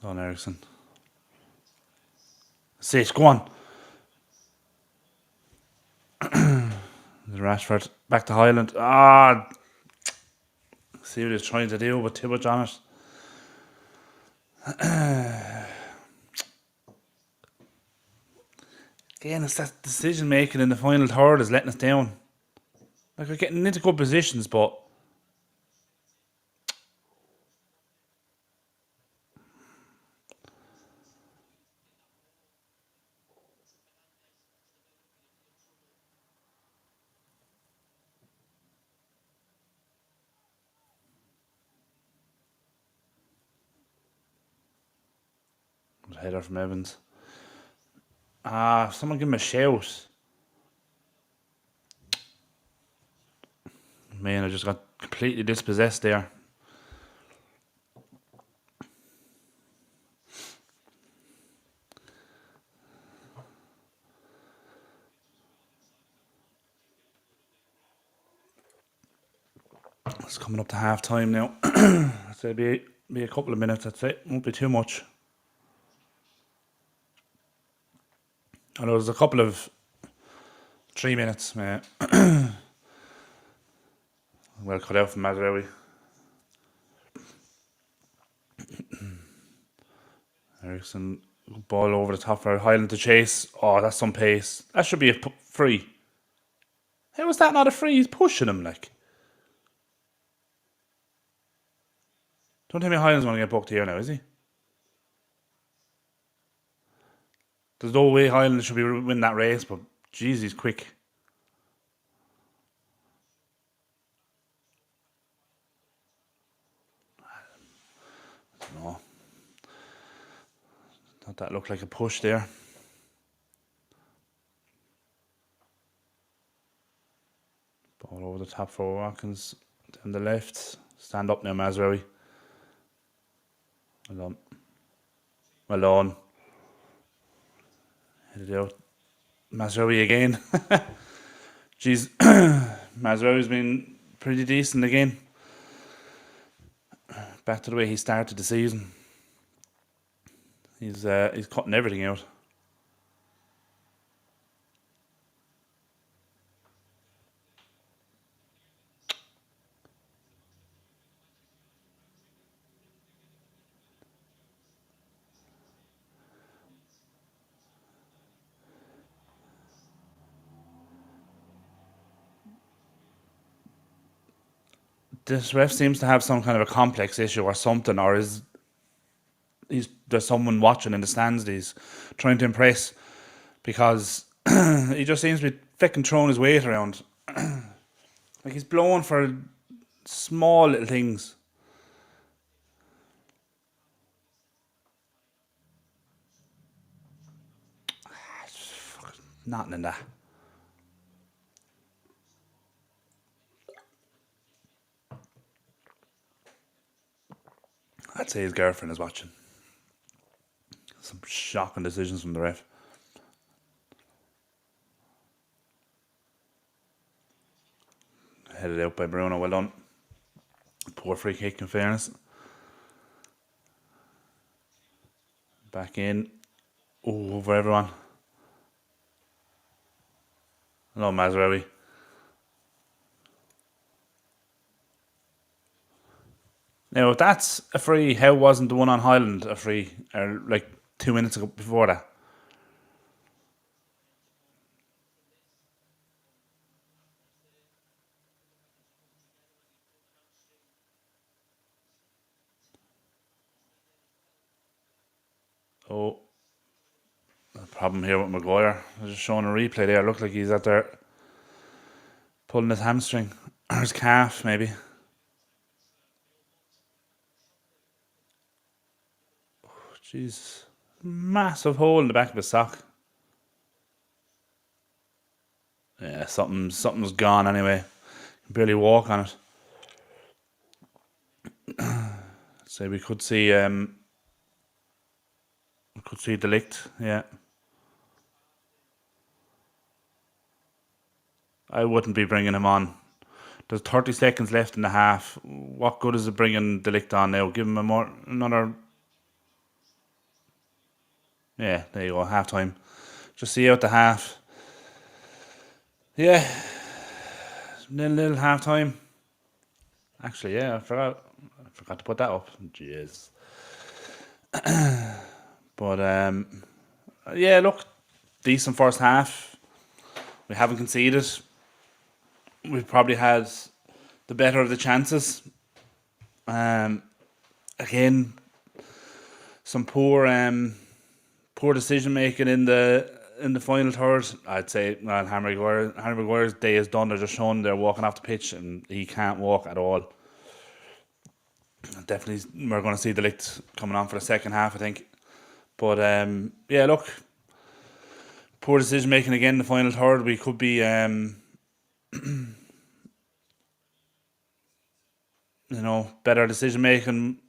On Ericsson. Sit, go on. Rashford back to Highland. See what he's trying to do with Tibbetts on it. Again, it's that decision making in the final third is letting us down. Like, we're getting into good positions, but header from Evans. Someone give him a shout. Man, I just got completely dispossessed there. It's coming up to half time now. I'd say be a couple of minutes, I'd say. Won't be too much. And there was a couple of 3 minutes, well cut out from Mazraoui. Ericsson, ball over the top for Highland to chase. Oh, that's some pace. That should be a free. How is that not a free? He's pushing him like. Don't tell me Highland's going to get booked here now, is he? There's no way Highland should be winning that race, but jeez, he's quick. I don't know. Thought that looked like a push there. Ball over the top for Watkins. Down the left. Stand up now, Mazraoui. Well done. Well done. Headed out. Mazraoui again. Jeez. Mazraoui's been pretty decent again. Back to the way he started the season. He's cutting everything out. This ref seems to have some kind of a complex issue or something, or there's someone watching in the stands that he's trying to impress, because he just seems to be fucking throwing his weight around. Like he's blowing for small little things. Nothing in that. I'd say his girlfriend is watching. Some shocking decisions from the ref. Headed out by Bruno, well done. Poor free kick in fairness. Back in. Oh, over everyone. Hello, Mazraoui. Now, if that's a free, how wasn't the one on Highland a free? Or like 2 minutes ago before that? Oh, the problem here with Maguire. I was just showing a replay there. It looked like he's out there pulling his hamstring or his calf, maybe. Jeez, massive hole in the back of his sock. Yeah, something's gone anyway. Can barely walk on it. So we could see Delict, yeah. I wouldn't be bringing him on. There's 30 seconds left in the half. What good is it bringing Delict on now? Give him another. Yeah, there you go, half time. Just see out the half. Yeah, nil half time. Actually, yeah, I forgot to put that up. Jeez. But yeah, look, decent first half. We haven't conceded. We've probably had the better of the chances. Again, some poor decision making in the final third. I'd say, well, Harry Maguire's day is done. They're just showing they're walking off the pitch and he can't walk at all. Definitely, we're going to see the Delict coming on for the second half, I think. But yeah, look, poor decision making again in the final third. We could be, better decision making.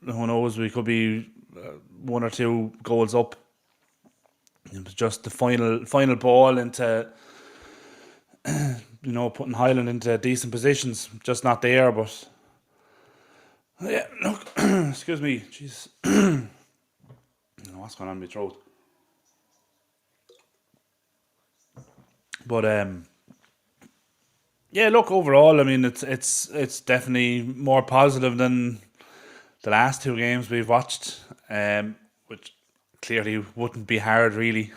Who knows? We could be one or two goals up. It was just the final ball into putting Highland into decent positions. Just not there. But yeah, look, excuse me, jeez, I don't know what's going on in my throat. But yeah, look, overall, I mean, it's definitely more positive than the last two games we've watched, which clearly wouldn't be hard, really.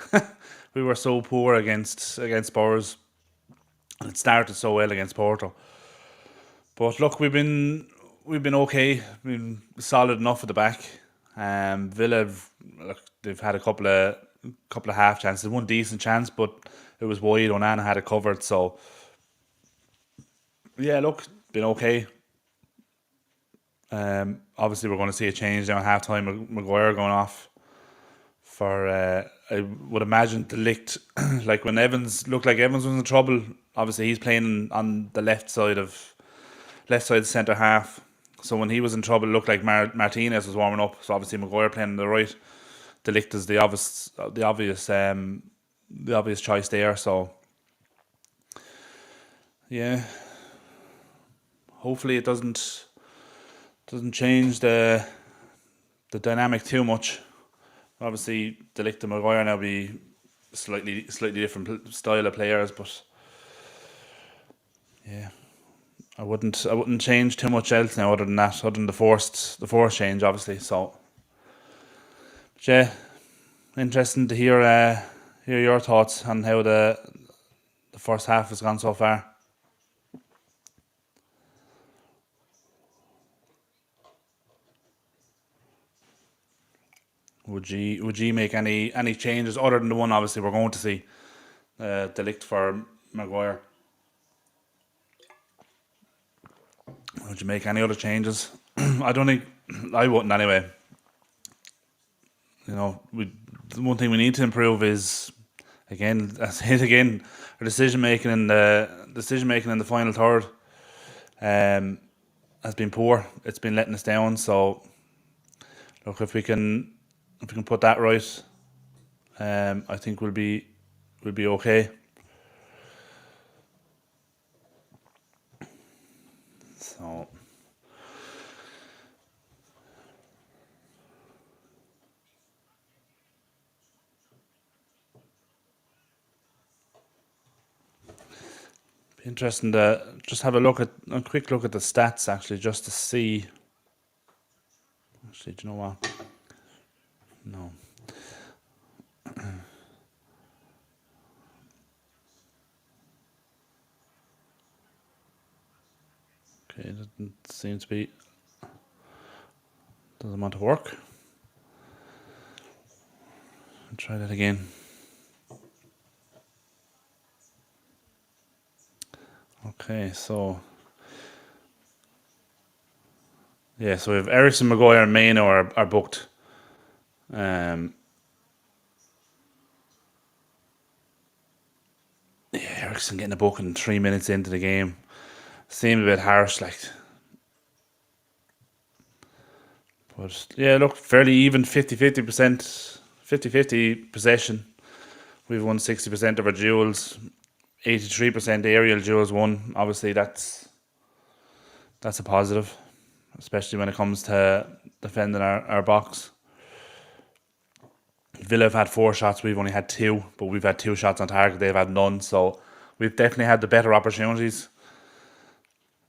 We were so poor against Spurs, and it started so well against Porto. But look, we've been okay. We've been solid enough at the back. Villa, look, they've had a couple of half chances. One decent chance, but it was wide. Onana had it covered. So yeah, look, been okay. Obviously, we're going to see a change now at half time. Maguire going off for I would imagine the licked like when Evans looked like Evans was in trouble. Obviously, he's playing on the left side of the centre half. So when he was in trouble, it looked like Martinez was warming up. So obviously Maguire playing on the right. De Ligt is the obvious choice there. So yeah, hopefully it doesn't change the dynamic too much. Obviously, De Ligt and Maguire now be slightly different style of players, but yeah, I wouldn't change too much else now other than that, other than the forced change, obviously. So, but yeah, interesting to hear your thoughts on how the first half has gone so far. Would you make any changes other than the one obviously we're going to see, De Ligt for Maguire? Would you make any other changes? I don't think I wouldn't anyway. The one thing we need to improve is again, I say it again, our decision making in the final third um, has been poor. It's been letting us down. So look, if we can put that right, I think we'll be okay. So be interesting to just have a quick look at the stats actually, just to see. Actually, do you know what? No. Okay, it doesn't want to work. I'll try that again. Okay, so yeah, so we have Ericsson, Maguire, and Maino are booked. Um, yeah, Ericsson getting a booking 3 minutes into the game seemed a bit harsh, like. But yeah, look, fairly even, 50-50%, 50-50 possession. We've won 60% of our duels, 83% aerial duels won. Obviously, that's a positive, especially when it comes to defending our box. Villa have had 4 shots, we've only had 2, but we've had 2 shots on target, they've had none. So we've definitely had the better opportunities.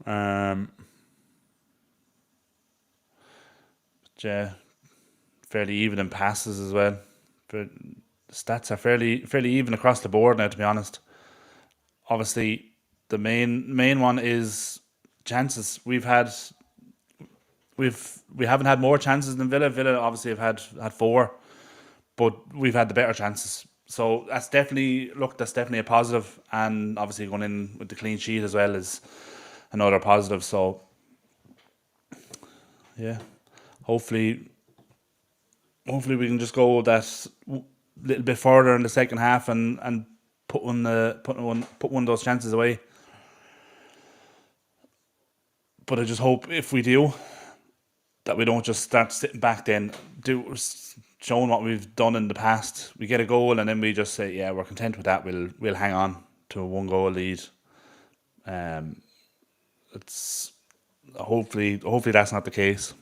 Um, but yeah, fairly even in passes as well. But the stats are fairly even across the board now, to be honest. Obviously, the main one is chances. We haven't had more chances than Villa. Villa obviously have had 4, but we've had the better chances. So that's definitely a positive, and obviously going in with the clean sheet as well is another positive. So yeah, hopefully hopefully we can just go that little bit further in the second half and put one of those chances away. But I just hope if we do that we don't just start sitting back then, do showing what we've done in the past. We get a goal and then we just say, yeah, we're content with that. We'll hang on to a 1 goal lead. Um, it's hopefully that's not the case.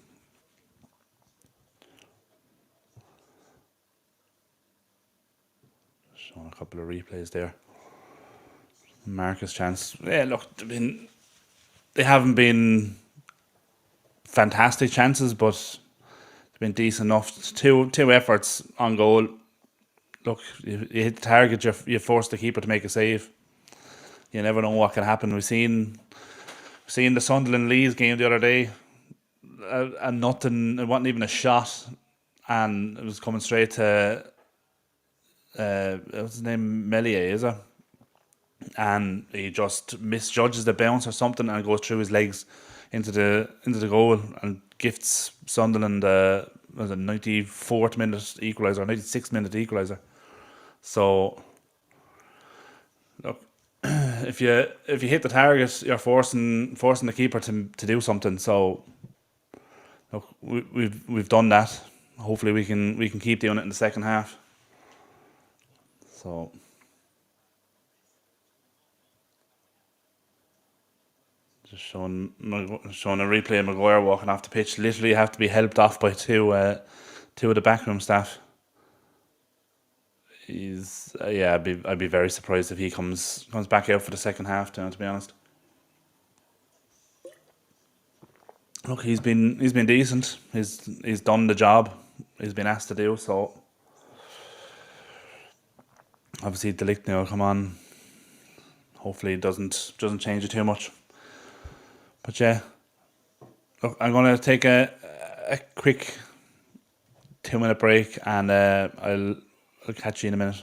Showing a couple of replays there. Marcus chance. Yeah, look, I mean, they haven't been fantastic chances, but they've been decent enough. Two efforts on goal. Look, you hit the target, you force the keeper to make a save. You never know what can happen. Seen the Sunderland Leeds game the other day, and nothing. It wasn't even a shot, and it was coming straight to what's his name, Melier, is it? And he just misjudges the bounce or something, and it goes through his legs into the goal and gifts Sunderland was a 94th minute equaliser, 96th minute equaliser. So look, if you hit the target, you're forcing the keeper to do something. So look, we've done that. Hopefully we can keep doing it in the second half. So just showing a replay of Maguire walking off the pitch. Literally have to be helped off by two of the backroom staff. He's yeah, I'd be very surprised if he comes back out for the second half. To be honest, look, he's been decent. He's done the job he's been asked to do. So obviously Delict now come on. Hopefully it doesn't change it too much. But yeah, look, I'm gonna take a quick 2 minute break, and I'll catch you in a minute.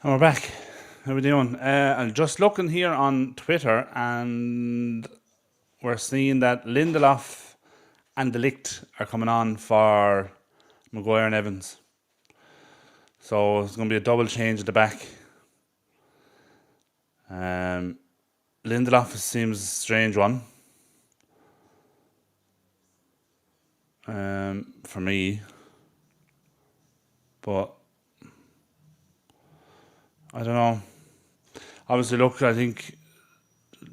And we're back. How we doing? I'm just looking here on Twitter, and we're seeing that Lindelof and De Ligt are coming on for Maguire and Evans. So it's going to be a double change at the back. Lindelof seems a strange one for me, but I don't know. Obviously, look, I think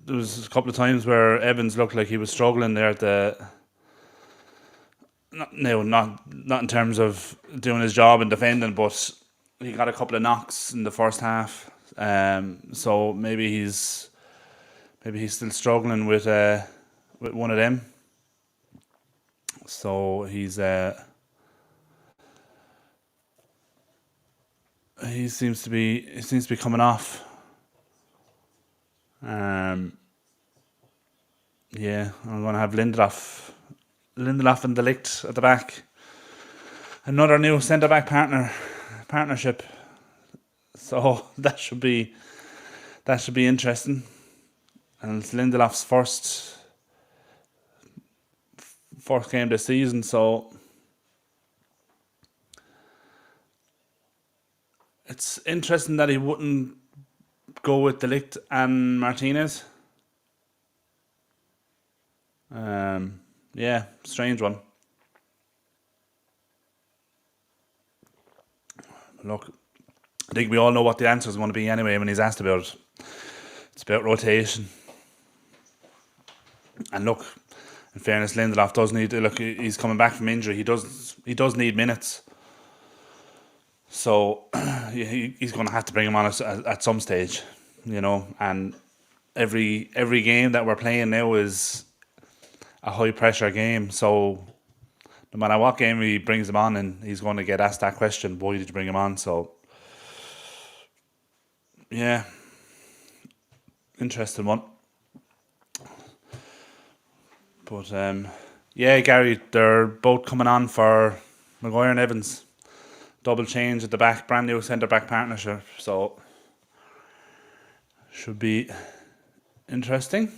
there was a couple of times where Evans looked like he was struggling there at the. Not in terms of doing his job and defending, but he got a couple of knocks in the first half. So maybe he's still struggling with one of them. So he seems to be coming off. Yeah, I'm gonna have Lindelof and De Ligt at the back. Another new centre back partnership. So that should be interesting. And it's Lindelof's first game this season, so it's interesting that he wouldn't go with De Ligt and Martinez. Yeah, strange one. Look, I think we all know what the answer is going to be anyway when he's asked about it. It's about rotation. And look, in fairness, Lindelof does need. Look, he's coming back from injury. He does need minutes. So he's going to have to bring him on at some stage, And every game that we're playing now is a high pressure game. So no matter what game he brings him on, and he's going to get asked that question: why did you bring him on? So yeah, interesting one. But yeah, Gary, they're both coming on for Maguire and Evans. Double change at the back, brand new centre back partnership. So should be interesting.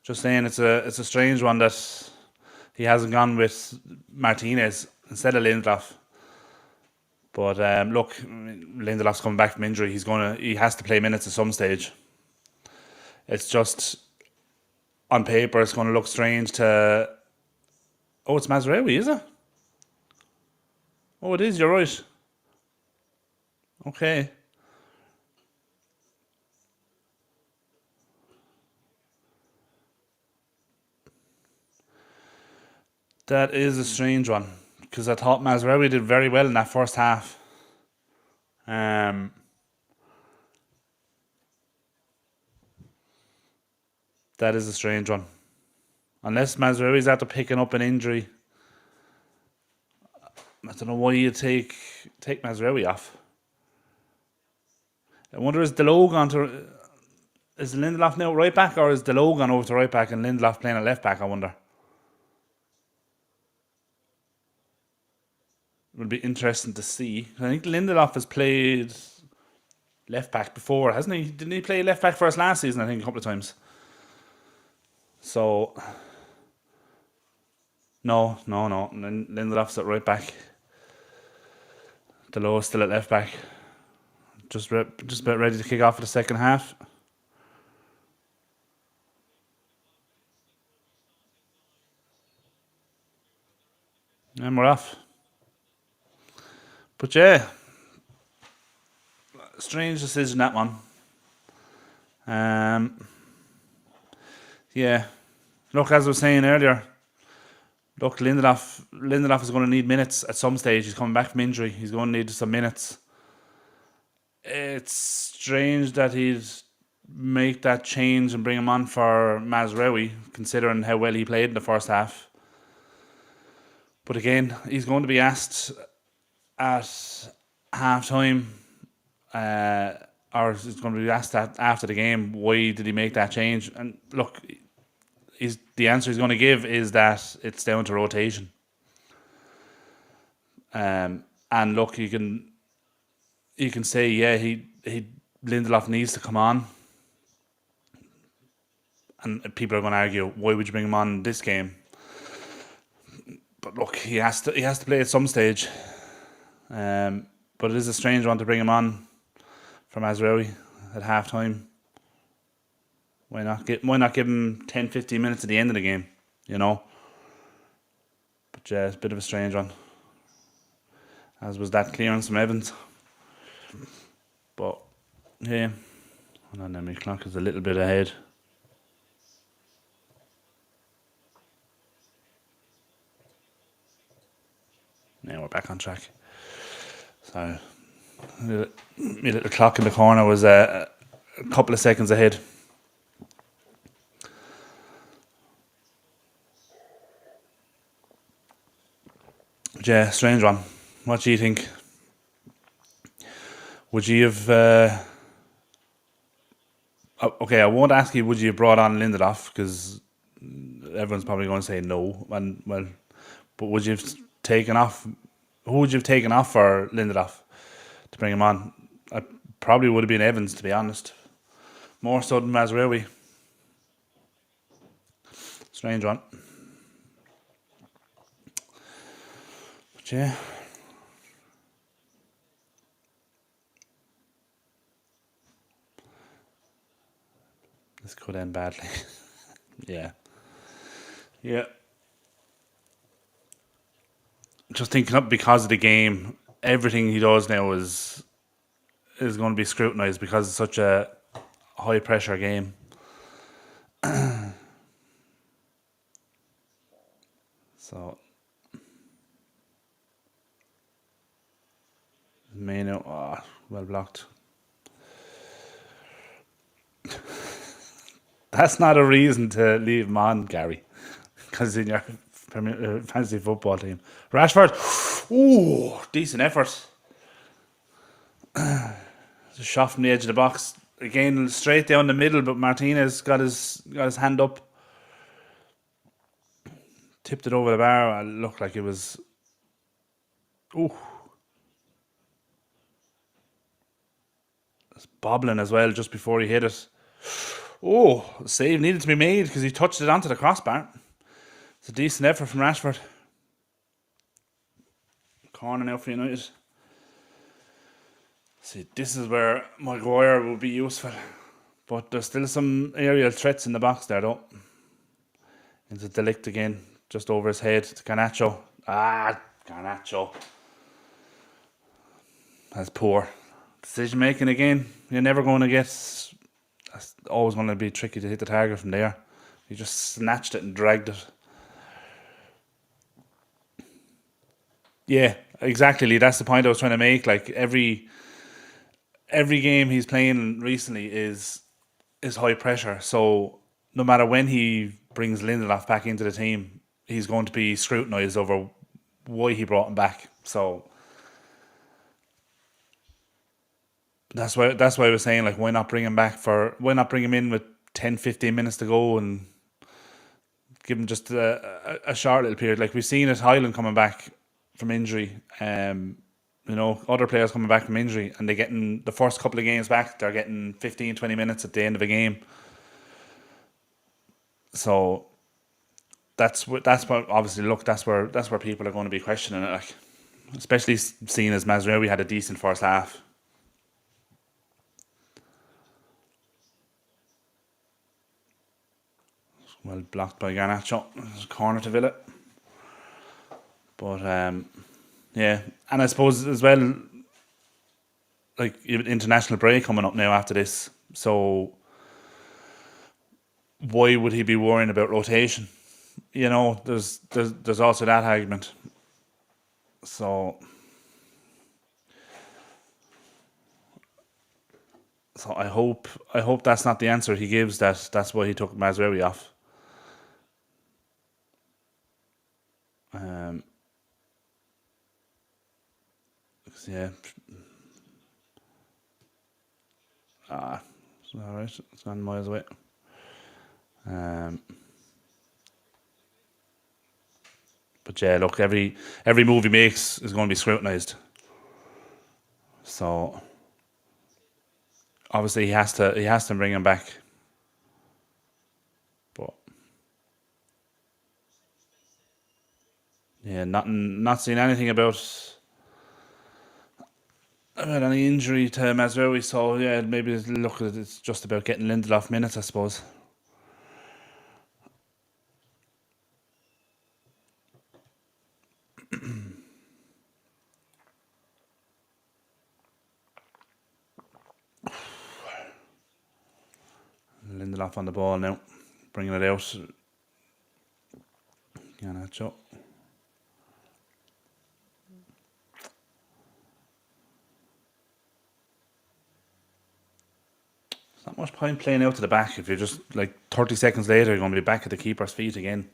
Just saying, it's a strange one that he hasn't gone with Martinez instead of Lindelof. But look, Lindelof's coming back from injury. He has to play minutes at some stage. It's just on paper, it's going to look strange to. Oh, it's Mazraoui, is it? Oh, it is. You're right. Okay. That is a strange one because I thought Mazraoui did very well in that first half. That is a strange one. Unless Mazraoui's after picking up an injury, I don't know why you take Mazraoui off. I wonder, is Delo gone to. Is Lindelof now right back, or is Delo gone over to right back and Lindelof playing at left back? I wonder. It would be interesting to see. I think Lindelof has played left back before, hasn't he? Didn't he play left back for us last season? I think a couple of times. So no. Lindelof's at right back. Delo is still at left back. Just about ready to kick off for the second half. And we're off. But yeah, strange decision, that one. Yeah. Look, as I was saying earlier, look, Lindelof is going to need minutes at some stage. He's coming back from injury. He's going to need some minutes. It's strange that he'd make that change and bring him on for Mazraoui, considering how well he played in the first half. But again, he's going to be asked at half time, or it's going to be asked after the game, why did he make that change? And look, the answer he's going to give is that it's down to rotation. And And look, you can say, yeah, he Lindelof needs to come on, and people are going to argue, why would you bring him on this game? But look, he has to play at some stage. But it is a strange one to bring him on from Mazraoui at half time. Why not give him 10, 15 minutes at the end of the game, you know? But yeah, it's a bit of a strange one. As was that clearance from Evans. But yeah, hold on, then my clock is a little bit ahead. Now we're back on track. So my little clock in the corner was a couple of seconds ahead. But yeah, strange one. What do you think? Would you have? Okay, I won't ask you. Would you have brought on Lindelof, because everyone's probably going to say no. And well, but would you have taken off? Who would you have taken off for Lindelof to bring him on? I probably would have been Evans, to be honest. More so than Mazraoui. Strange one. But yeah. This could end badly. Yeah. Yeah. Just thinking up, because of the game, everything he does now is going to be scrutinised, because it's such a high pressure game. So Mano, well blocked. That's not a reason to leave him on, Gary, because in your fantasy football team. Rashford, ooh, decent effort. A shot from the edge of the box again, straight down the middle, but Martinez got his hand up, tipped it over the bar. It looked like it was. Ooh, it's bobbling as well just before he hit it. Oh, save needed to be made because he touched it onto the crossbar. It's a decent effort from Rashford. Corner now for United. See, this is where Maguire will be useful. But there's still some aerial threats in the box there, though. Into De Ligt again, just over his head to Garnacho. Garnacho. That's poor. Decision making again. You're never going to get. That's always going to be tricky to hit the target from there. He just snatched it and dragged it. Yeah, exactly, Lee. That's the point I was trying to make. Like every game he's playing recently is high pressure. So no matter when he brings Lindelof back into the team, he's going to be scrutinised over why he brought him back. So that's why I was saying, like, why not bring him in with 10, 15 minutes to go and give him just a short little period. Like we've seen at Highland coming back from injury. Other players coming back from injury, and they're getting the first couple of games back, they're getting 15, 20 minutes at the end of a game. So that's what obviously, look, that's where people are going to be questioning it, like, especially seeing as Mazraoui had a decent first half. Well blocked by Garnacho. There's a corner to Villa. But yeah, and I suppose as well, like, international break coming up now after this. So why would he be worrying about rotation? There's also that argument. So I hope that's not the answer he gives. That's why he took Mazraoui off. Yeah. It's all right. It's gone miles away. But yeah, look, every move he makes is going to be scrutinised. So obviously he has to bring him back. But yeah, not seeing anything about any injury to Mazraoui. So yeah, maybe look, it's just about getting Lindelof minutes, I suppose. Lindelof on the ball now, bringing it out. Garnacho. It's not much point playing out to the back if you're just like 30 seconds later you're going to be back at the keeper's feet again.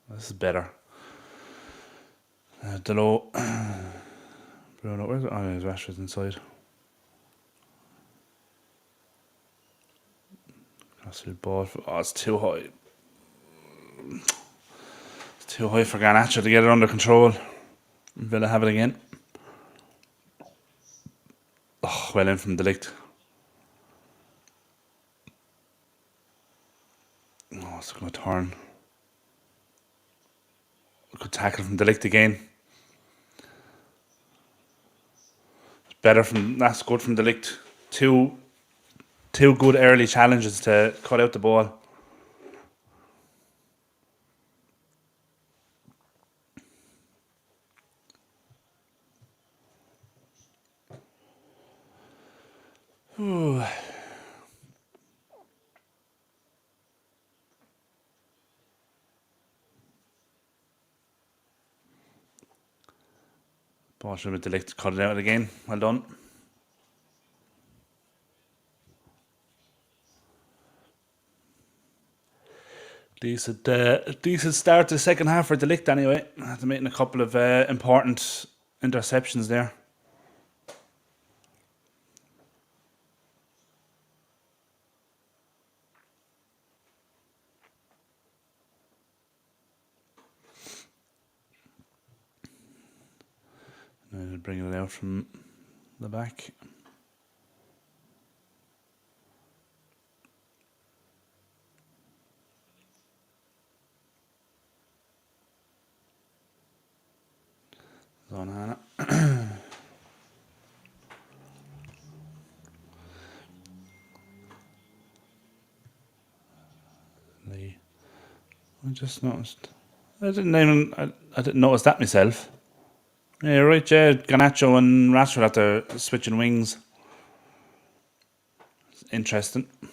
This is better. Delo. Bruno, where's it? Oh, his Rashford's inside. That's the ball. Oh, it's too high. It's too high for Garnacho to get it under control. Villa have it again. Oh, well in from De Ligt. Oh, it's a good turn. Good tackle from De Ligt again. That's good from De Ligt. Two good early challenges to cut out the ball. Ooh. Ball should have been De Ligt, cut it out again. Well done. Decent start to the second half for De Ligt anyway. After making a couple of important interceptions there. Bringing it out from the back. Hannah. Lee. I just noticed. I didn't notice that myself. Yeah, right, yeah. Garnacho and Rashford after switching wings. It's interesting. I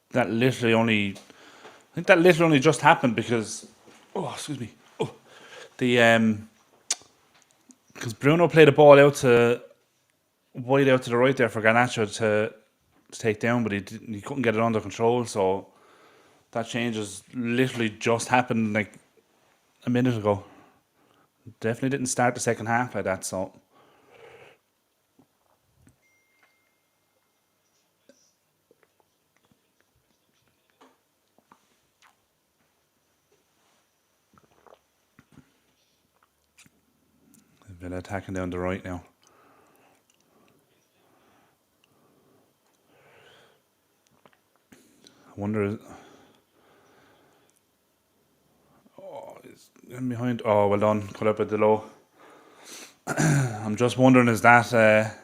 think that literally only just happened because, oh, excuse me, because Bruno played the ball wide out to the right there for Garnacho to take down, but he couldn't get it under control. So that change has literally just happened like a minute ago. Definitely didn't start the second half like that. So Villa attacking down the right now. I wonder. Oh, he's in behind. Oh, well done. Cut up at the low. I'm just wondering, is that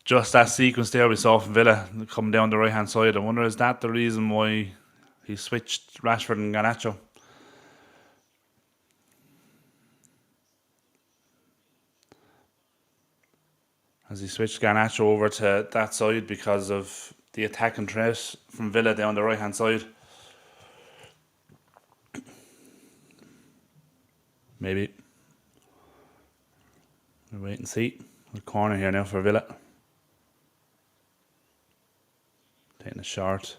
just that sequence there we saw from Villa coming down the right hand side? I wonder, is that the reason why he switched Rashford and Garnacho? Has he switched Garnacho over to that side because of the attacking threat from Villa down the right hand side? Maybe. We'll wait and see. The corner here now for Villa. Taking a shot.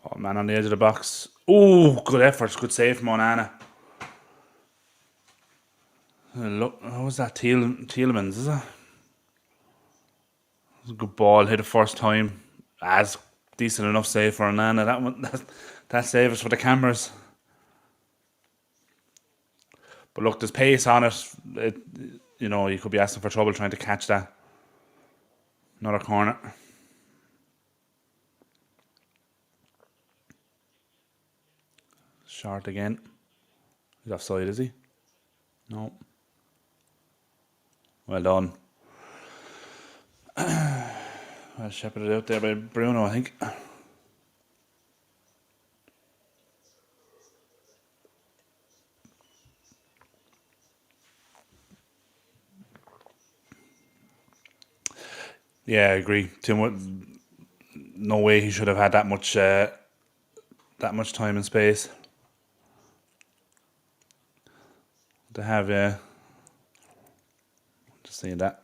Oh, man on the edge of the box. Oh, good effort. Good save from Onana. Look, how was that? Tielemans, is it? It was a good ball, hit it first time. As decent enough save for Anana. That one, that save is for the cameras. But look, there's pace on it. You could be asking for trouble trying to catch that. Another corner. Short again. He's offside, is he? No. Well done. Well shepherded out there by Bruno, I think. Yeah, I agree. Too much. No way he should have had that much time and space. To have, yeah. Just seeing that.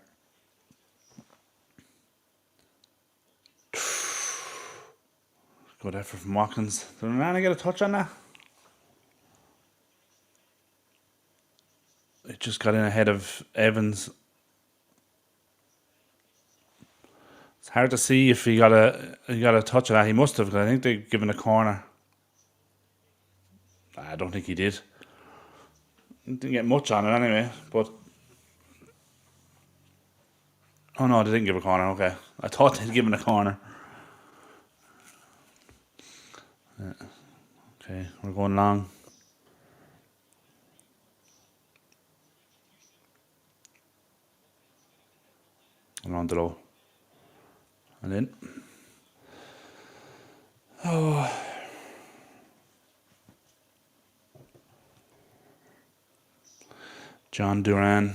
Good effort from Watkins. Did Nana get a touch on that? It just got in ahead of Evans. It's hard to see if he got a touch of that. He must have, because I think they've given a corner. I don't think he did. Didn't get much on it anyway, but... Oh no, they didn't give a corner, okay. I thought they'd given a corner. Yeah. Okay, we're going long. Around the low. And in. Oh. John Duran.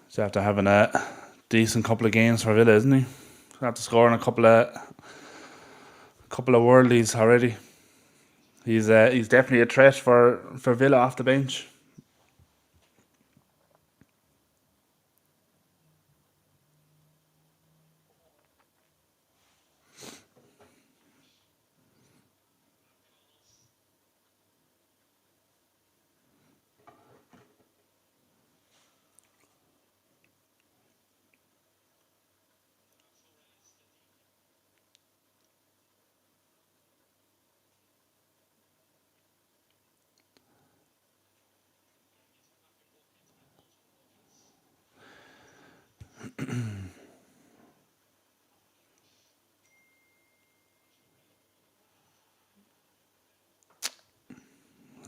He's after having a decent couple of games for Villa, isn't he? He's after scoring a couple of worldies already. He's definitely a threat for Villa off the bench.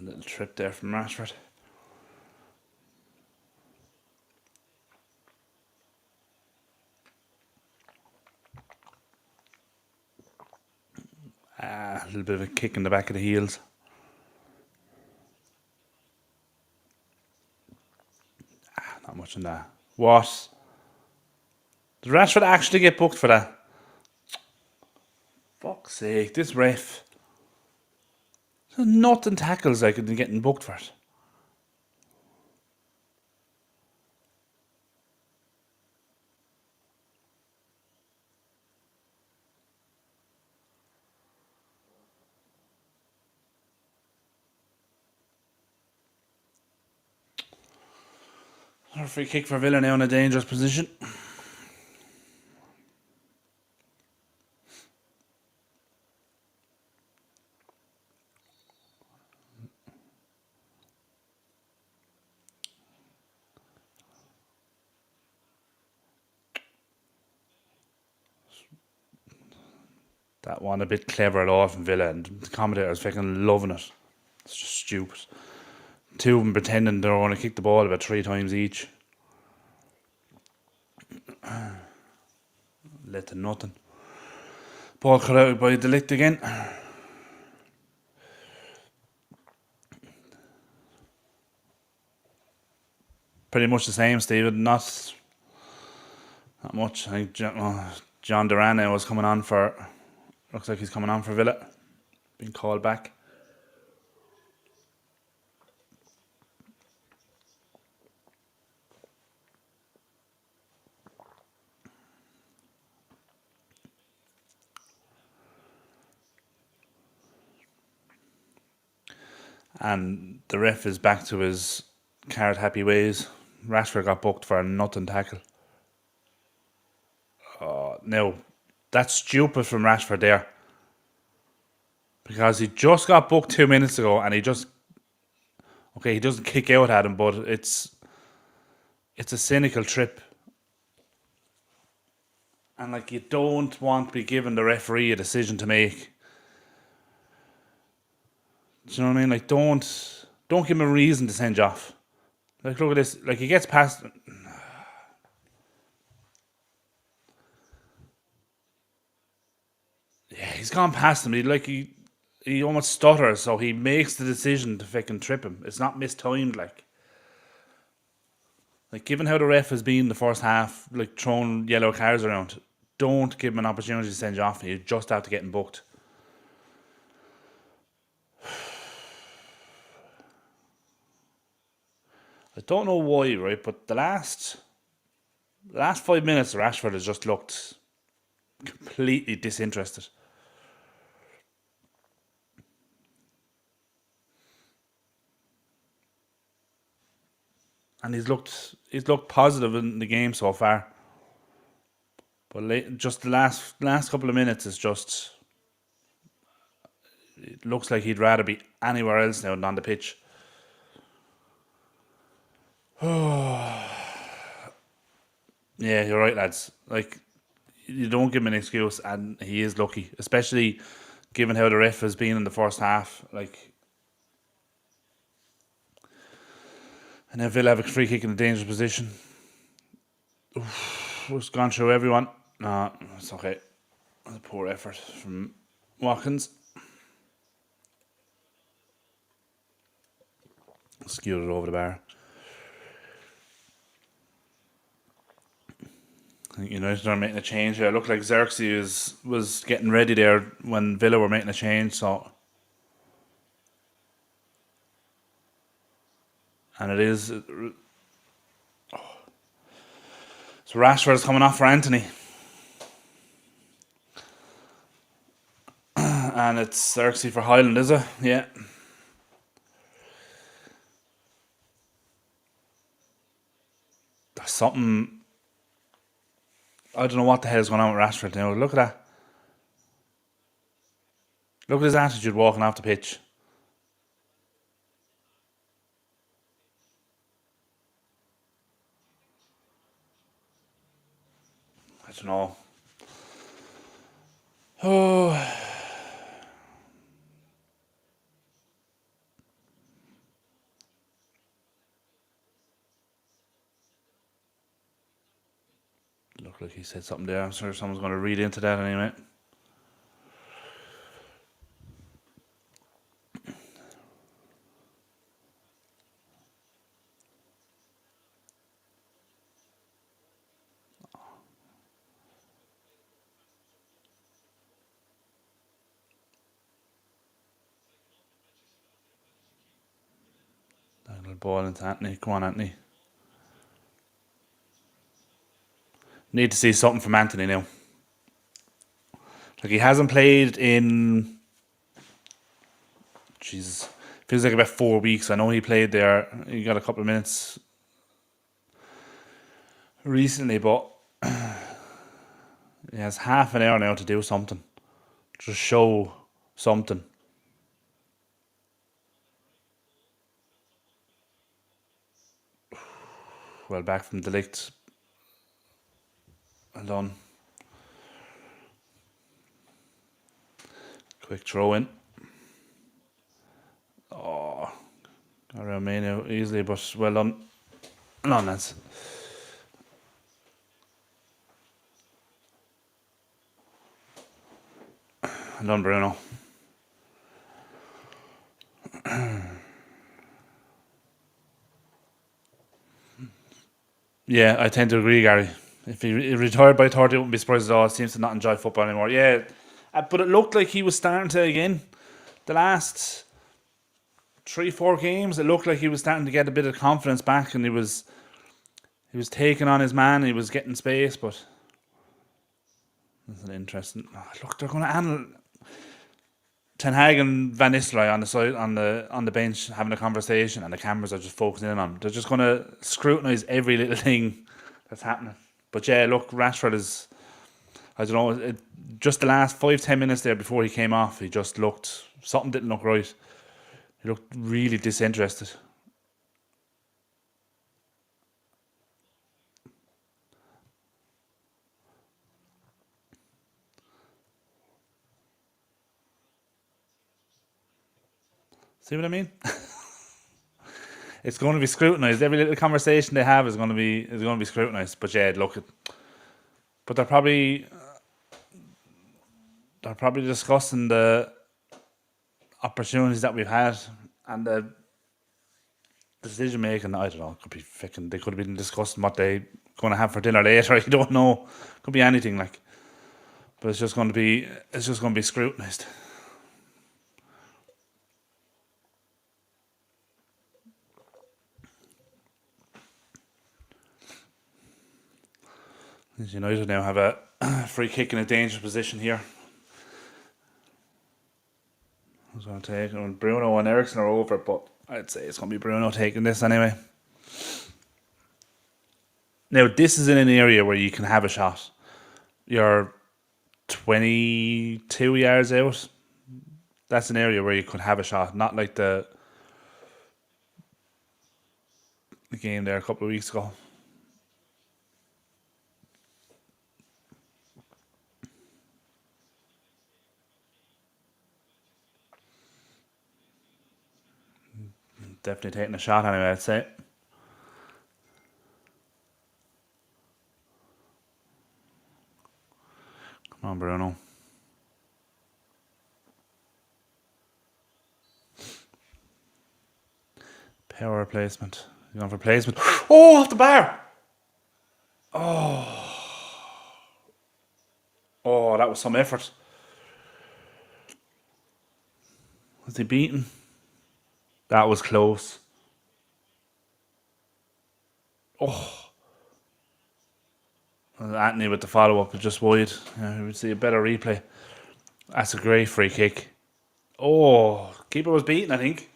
A little trip there from Rashford. A little bit of a kick in the back of the heels. Not much in that. What? Did Rashford actually get booked for that? Fuck's sake, this ref. There's nothing tackles like it getting booked for it. Another free kick for Villa now in a dangerous position. That one a bit clever at all from Villa, and the commentators fucking loving it. It's just stupid. Two of them pretending they're going to kick the ball about 3 times each. Led to nothing. Ball cut out by De Ligt again. Pretty much the same, Stephen. Not much. I think John Duran was coming on for... Looks like he's coming on for Villa. Being called back. and the ref is back to his card happy ways. Rashford got booked for a nothing tackle. Now, that's stupid from Rashford there. Because he just got booked 2 minutes ago and he doesn't kick out at him, but it's a cynical trip. And like, you don't want to be giving the referee a decision to make. Do you know what I mean? Like, don't give him a reason to send you off. Like, look at this. Like, he gets past. Yeah, he's gone past him. He almost stutters, so he makes the decision to fucking trip him. It's not mistimed, like given how the ref has been the first half, like throwing yellow cards around, don't give him an opportunity to send you off. You just have to get him booked. I don't know why, right? But the last 5 minutes, Rashford has just looked completely disinterested. And he's looked positive in the game so far. But just the last couple of minutes is just, it looks like he'd rather be anywhere else now than on the pitch. Yeah, you're right, lads. Like, you don't give him an excuse, and he is lucky, especially given how the ref has been in the first half. Like, and now Villa have a free kick in a dangerous position. Just gone through everyone. No, it's okay. That's a poor effort from Watkins. Skewed it over the bar. I think United are making a change here. It looked like Xerxes was getting ready there when Villa were making a change, so. And it is. So Rashford's coming off for Anthony. And it's Xerxes for Highland, is it? Yeah. There's something. I don't know what the hell is going on with Rashford now. Look at that. Look at his attitude walking off the pitch. I don't know. Oh. Looked like he said something there. I'm sure someone's going to read into that anyway. Little ball into Anthony. Come on, Anthony. Need to see something from Anthony now. Like, he hasn't played in. Jesus. Feels like about 4 weeks. I know he played there. He got a couple of minutes recently, but he has half an hour now to do something. Just show something. Well, back from Delict. Well done. Quick throw in. Oh, got around me now easily, but well done. Well done, lads. Well done, Bruno. Yeah, I tend to agree, Gary. If he retired by 30, I wouldn't be surprised at all. He seems to not enjoy football anymore. Yeah, but it looked like he was starting to again. The last 3-4 games, it looked like he was starting to get a bit of confidence back, and he was taking on his man. He was getting space, but that's an interesting. Oh, look, they're going to Ten Hag and Van Nistelrooy on the side on the bench having a conversation, and the cameras are just focusing in on them. They're just going to scrutinise every little thing that's happening. But yeah, look, Rashford is, I don't know, just the last 5-10 minutes there before he came off, he just looked, something didn't look right. He looked really disinterested. See what I mean? It's going to be scrutinised. Every little conversation they have is going to be scrutinised. But yeah, look, but they're probably discussing the opportunities that we've had and the decision making. I don't know. Could be fucking. They could have been discussing what they going to have for dinner later. You don't know. Could be anything like. But it's just going to be scrutinised. United now have a free kick in a dangerous position here. Who's going to take it? And Bruno and Ericsson are over, but I'd say it's going to be Bruno taking this anyway. Now, this is in an area where you can have a shot. You're 22 yards out. That's an area where you could have a shot, not like the game there a couple of weeks ago. Definitely taking a shot anyway, I'd say. Come on, Bruno. Power replacement. You going for placement? Oh, off the bar! Oh, that was some effort. Was he beaten? That was close. Oh, Anthony with the follow up, just wide. We would see a better replay. That's a great free kick. Oh, keeper was beaten, I think.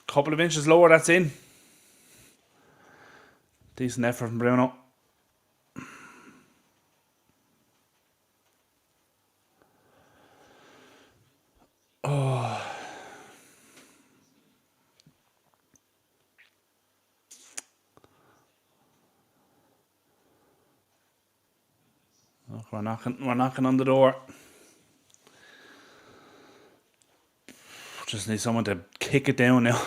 Couple of inches lower, that's in. Decent effort from Bruno. Look, we're knocking on the door. Just need someone to kick it down now.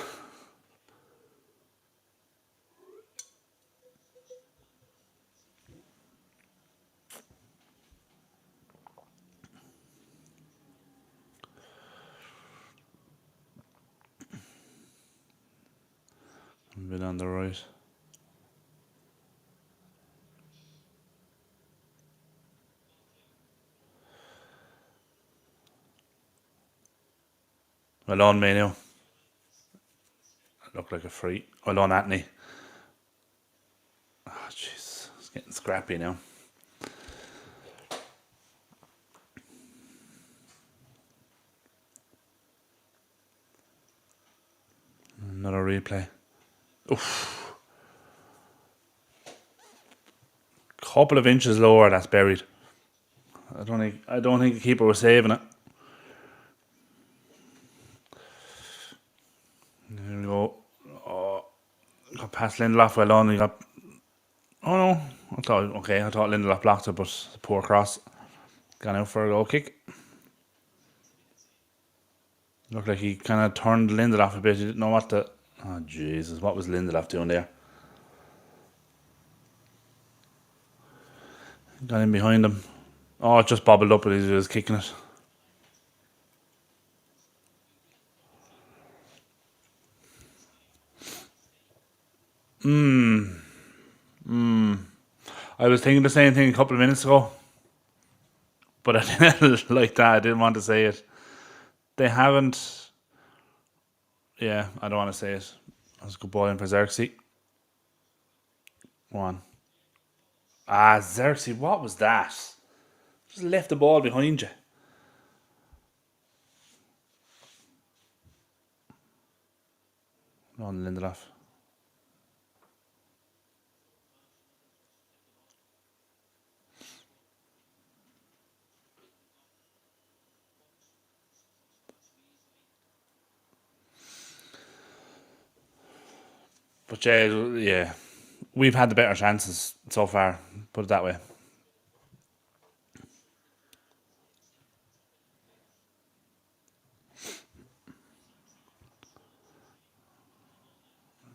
A bit on the right. Well on me now. Looked like a free. Well on Anthony. Oh, jeez. It's getting scrappy now. Another replay. Oof. Couple of inches lower, that's buried. I don't think the keeper was saving it. There we go. Oh, got past Lindelof, well on. He got. Oh no. I thought Lindelof blocked it, but poor cross. Gone out for a goal kick. Looked like he kind of turned Lindelof a bit. He didn't know what the. Oh Jesus! What was Lindelof doing there? Got in behind him. Oh, it just bobbled up, and he was kicking it. I was thinking the same thing a couple of minutes ago, but I didn't like that. I didn't want to say it. They haven't. Yeah, I don't want to say it. That was a good ball in for Xerxes. Go on. Ah, Xerxes, what was that? Just left the ball behind you. on Lindelof. But yeah, we've had the better chances so far. Put it that way.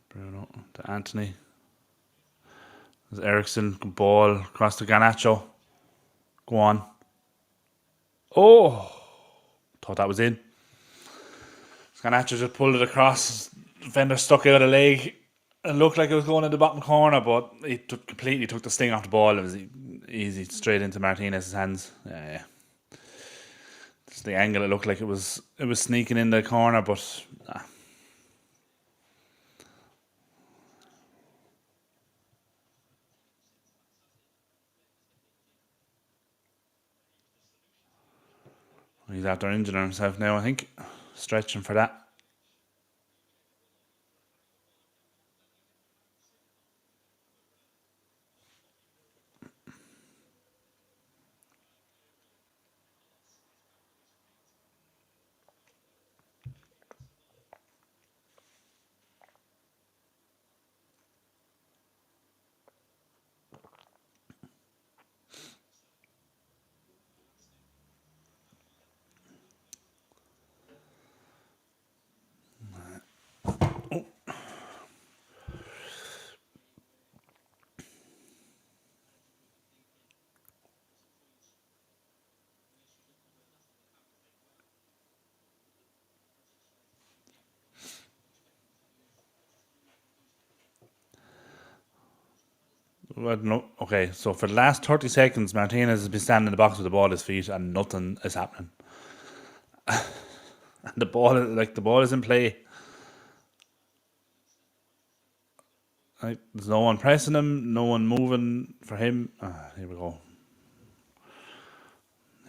Bruno to Anthony. There's Ericsson, good ball across to Garnacho. Go on. Oh, thought that was in. Garnacho just pulled it across. Defender stuck out a leg. It looked like it was going in the bottom corner, but he completely took the sting off the ball. It was easy, straight into Martinez's hands. Yeah. Just the angle, it looked like it was sneaking in the corner, but nah. He's after injuring himself now, I think. Stretching for that. Well, no, okay, so for the last 30 seconds, Martinez has been standing in the box with the ball at his feet and nothing is happening. And the ball is in play. Like, there's no one pressing him, no one moving for him. Here we go.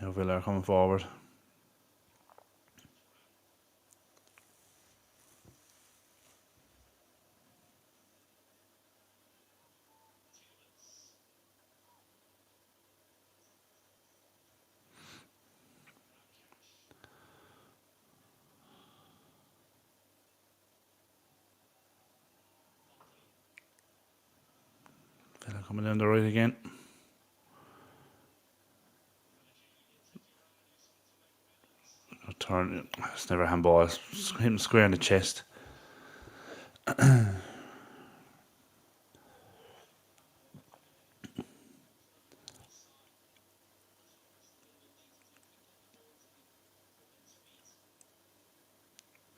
Now Villa are coming forward. Villa coming down the right again. Turn. It's never a handball. It's hit him square in the chest.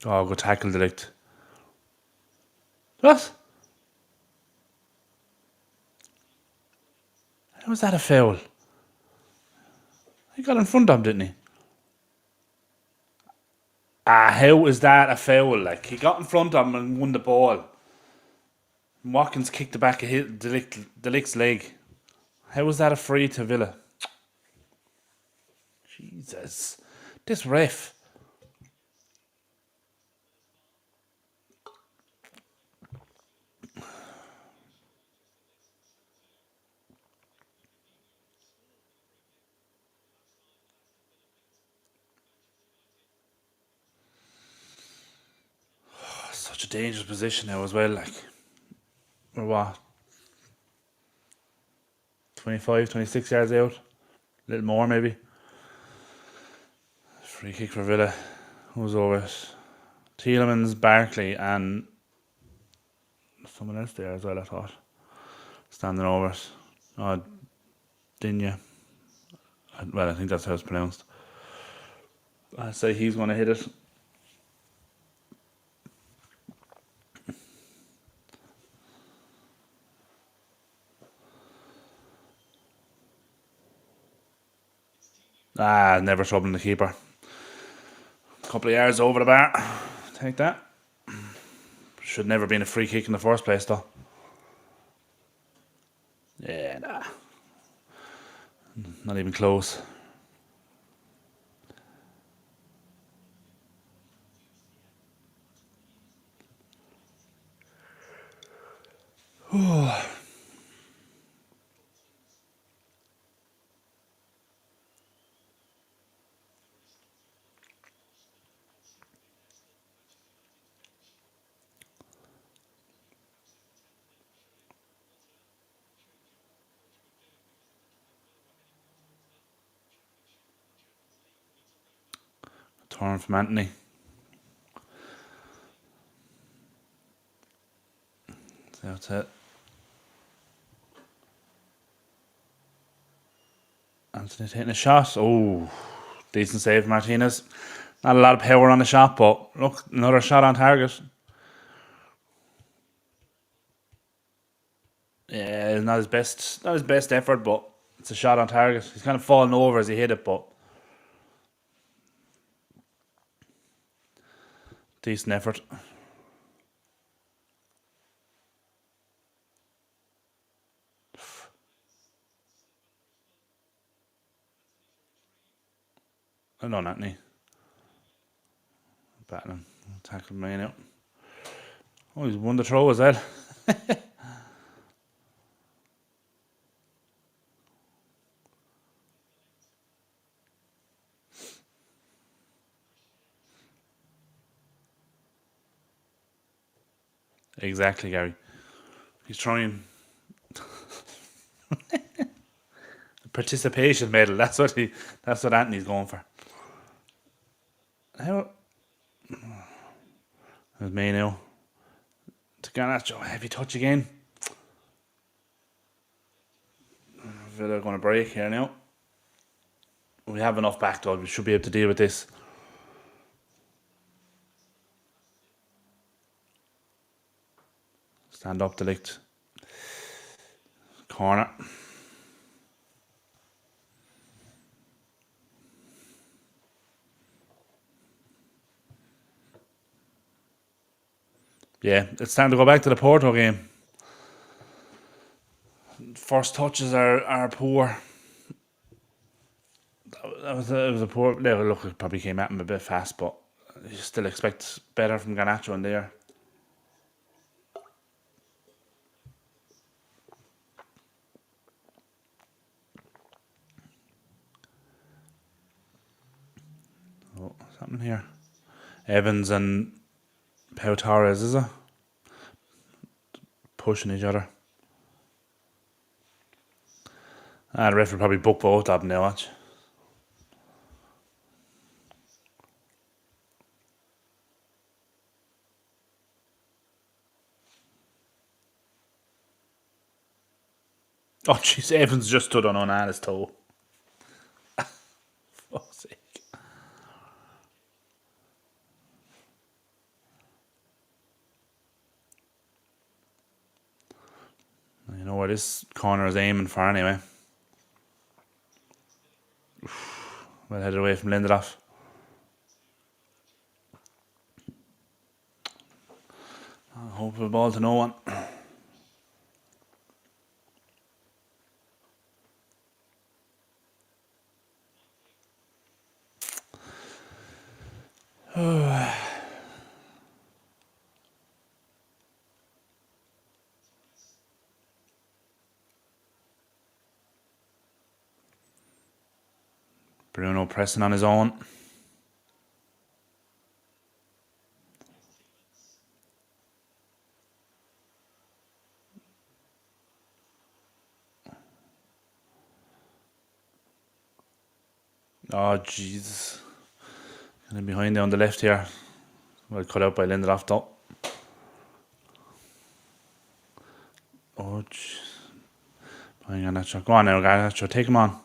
Oh, good tackle, Delict. What? How was that a foul? He got in front of him, didn't he? How is that a foul? Like, he got in front of him and won the ball. Watkins kicked the back of Delict's leg. How was that a free to Villa? Jesus. This ref. Such a dangerous position now as well. Like, we're what? 25, 26 yards out. A little more maybe. Free kick for Villa. Who's over it? Tielemans, Barkley, and someone else there as well, I thought. Standing over it. Oh, Dinya. Well, I think that's how it's pronounced. I'd say he's going to hit it. Never troubling the keeper. Couple of yards over the bar. Take that. Should never been a free kick in the first place, though. Yeah, nah. Not even close. Turn from Anthony. So that's it. Anthony taking a shot. Oh, decent save, Martinez. Not a lot of power on the shot, but look, another shot on target. Yeah, not his best effort, but it's a shot on target. He's kind of falling over as he hit it, but decent effort. I know Anthony. Battling. Tackled me out. Oh, he's won the throw as well. Exactly, Gary. He's trying. Participation medal. That's what Anthony's going for. How? There's me now. To Garnacho, heavy touch again. Villa going to break here now. We have enough back though. We should be able to deal with this. Stand up, Delict. Corner. Yeah, it's time to go back to the Porto game. First touches are poor. It was a poor. Look, it probably came at him a bit fast, but you still expect better from Garnacho in there. Oh, what's happening here? Evans and Pau Torres, is it? Pushing each other. The ref will probably book both of them now, watch. Oh, jeez, Evans just stood on Onana's toe. Fuck's sake. You know where this corner is aiming for anyway. Well headed away from Lindelof. Hope a ball to no one. Bruno pressing on his own. Oh, Jesus. And then behind there on the left here. Well, cut out by Lindelof though. Oh, jeez. Hang on, Garnacho. Go on now, Garnacho. Take him on.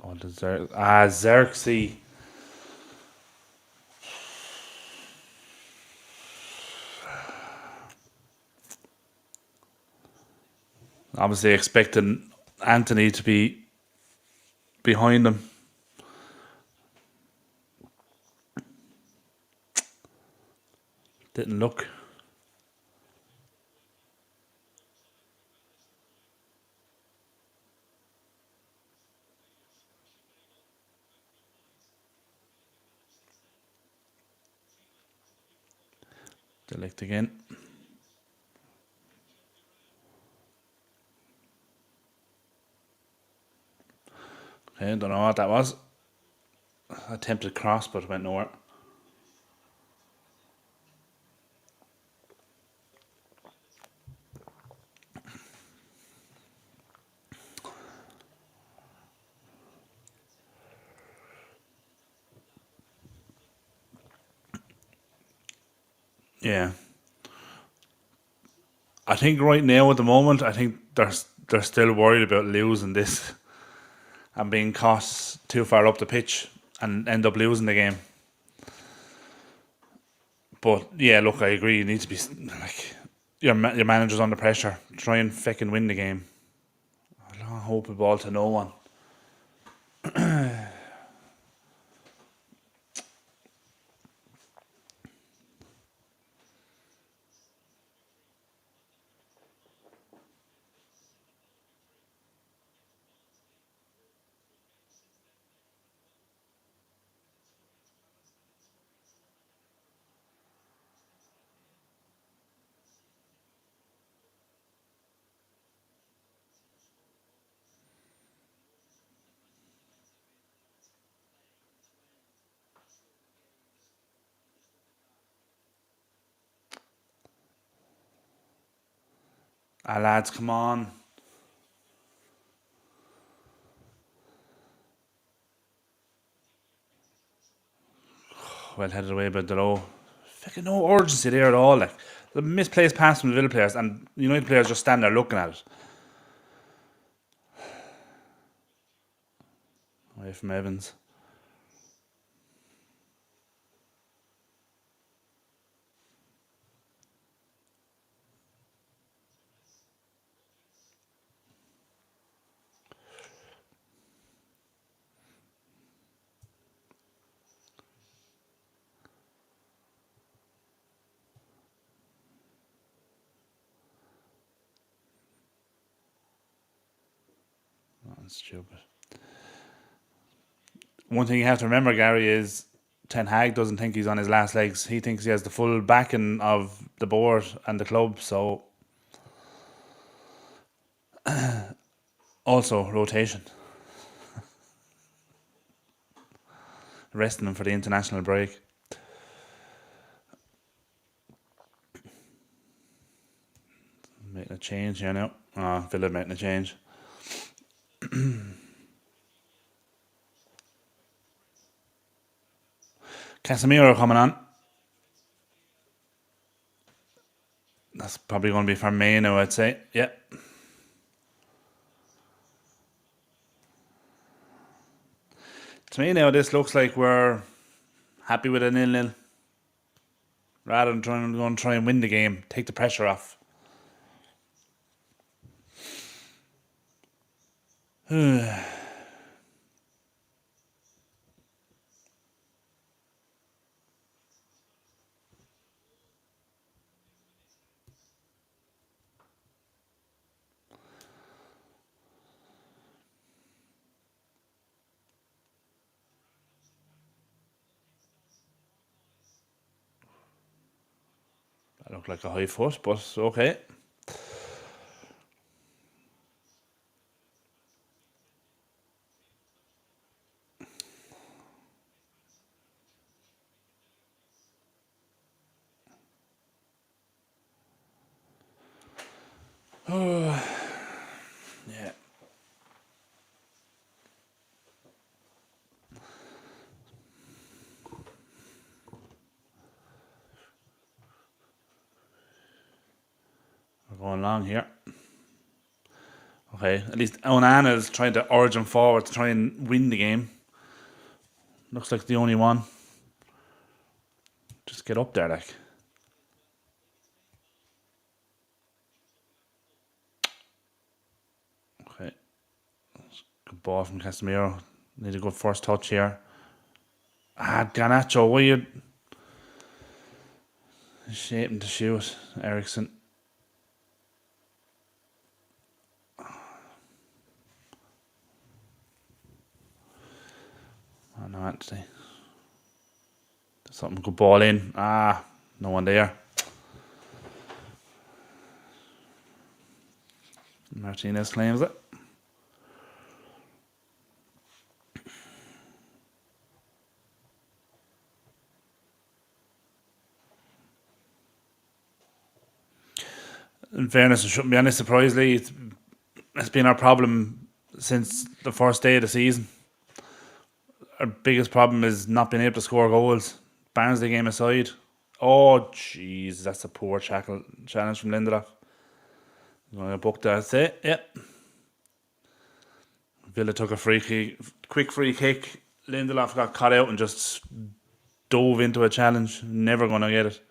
Oh, Xerxes. Obviously expecting Anthony to be behind him. Didn't look. Select again. Okay, don't know what that was. Attempted cross, but went nowhere. Yeah. I think right now at the moment, I think they're still worried about losing this and being caught too far up the pitch and end up losing the game. But yeah, look, I agree. You need to be like your manager's under pressure. Try and fucking win the game. I don't hope a ball to no one. Ah, lads, come on. Well headed away by Delo. Fucking no urgency there at all. Like the misplaced pass from the Villa players and United players just stand there looking at it. Away from Evans. That's stupid. One thing you have to remember, Gary, is Ten Hag doesn't think he's on his last legs. He thinks he has the full backing of the board and the club. So also rotation, resting him for the international break. Making a change here now. Villa making a change. Casemiro coming on. That's probably going to be for Mano, I'd say. Yeah. To me now, this looks like we're happy with a 0-0. Rather than try and win the game, take the pressure off. I look like a high foot, but okay. Yeah. We're going long here. Okay, at least Onana is trying to urge him forward to try and win the game. Looks like the only one. Just get up there, like. Okay. Good ball from Casemiro. Need a good first touch here. Garnacho, why you shaping to shoot? Ericsson. Oh no, Anthony. Something good ball in. No one there. Martinez claims it. In fairness, it shouldn't be any surprise, Lee. It's been our problem since the first day of the season. Our biggest problem is not being able to score goals. Barnsley game aside, Oh, jeez, that's a poor challenge from Lindelof. I'm going to book that. That's it. Yep. Villa took a quick free kick. Lindelof got caught out and just dove into a challenge. Never going to get it.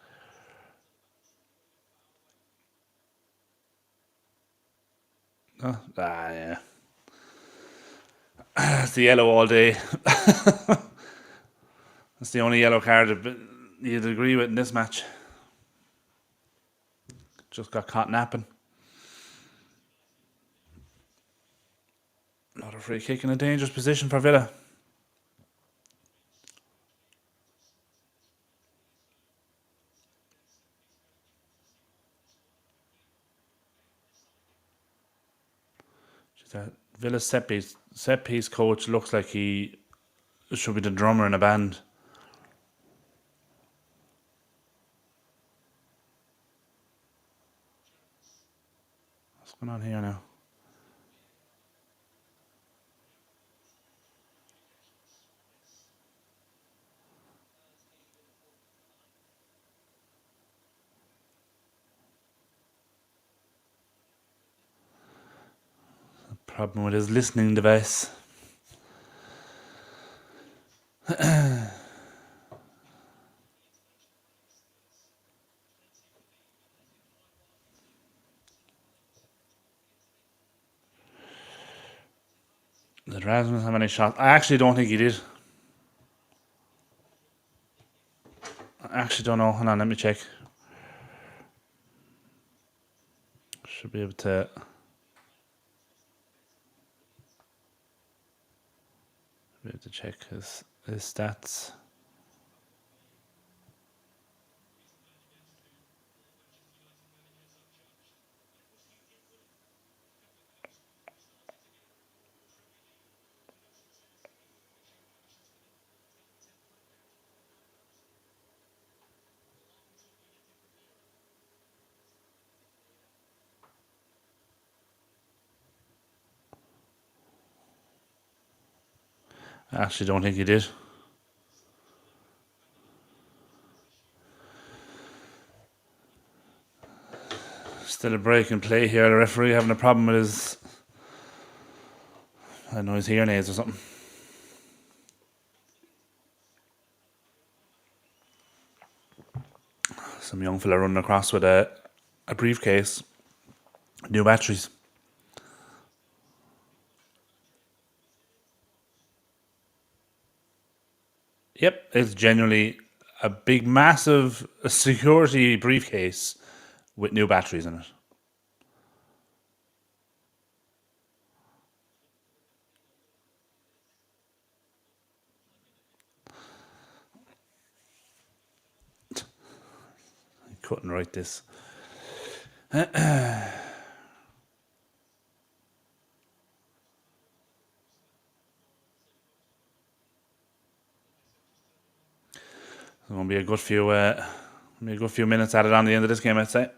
Yeah. That's the yellow all day. That's the only yellow card you'd agree with in this match. Just got caught napping. Another free kick in a dangerous position for Villa. Villa's set piece coach looks like he should be the drummer in a band. What's going on here now? Problem with his listening device. Did Rasmus have any shots? I actually don't think he did. I actually don't know. Hold on, let me check. Should be able to. Check his stats. I actually don't think he did. Still a break in play here. The referee having a problem with his, I don't know, his hearing aids or something. Some young fella running across with a briefcase, new batteries. Yep, it's genuinely a big, massive security briefcase with new batteries in it. I couldn't write this. It's going to be a good few minutes added on the end of this game, I'd say.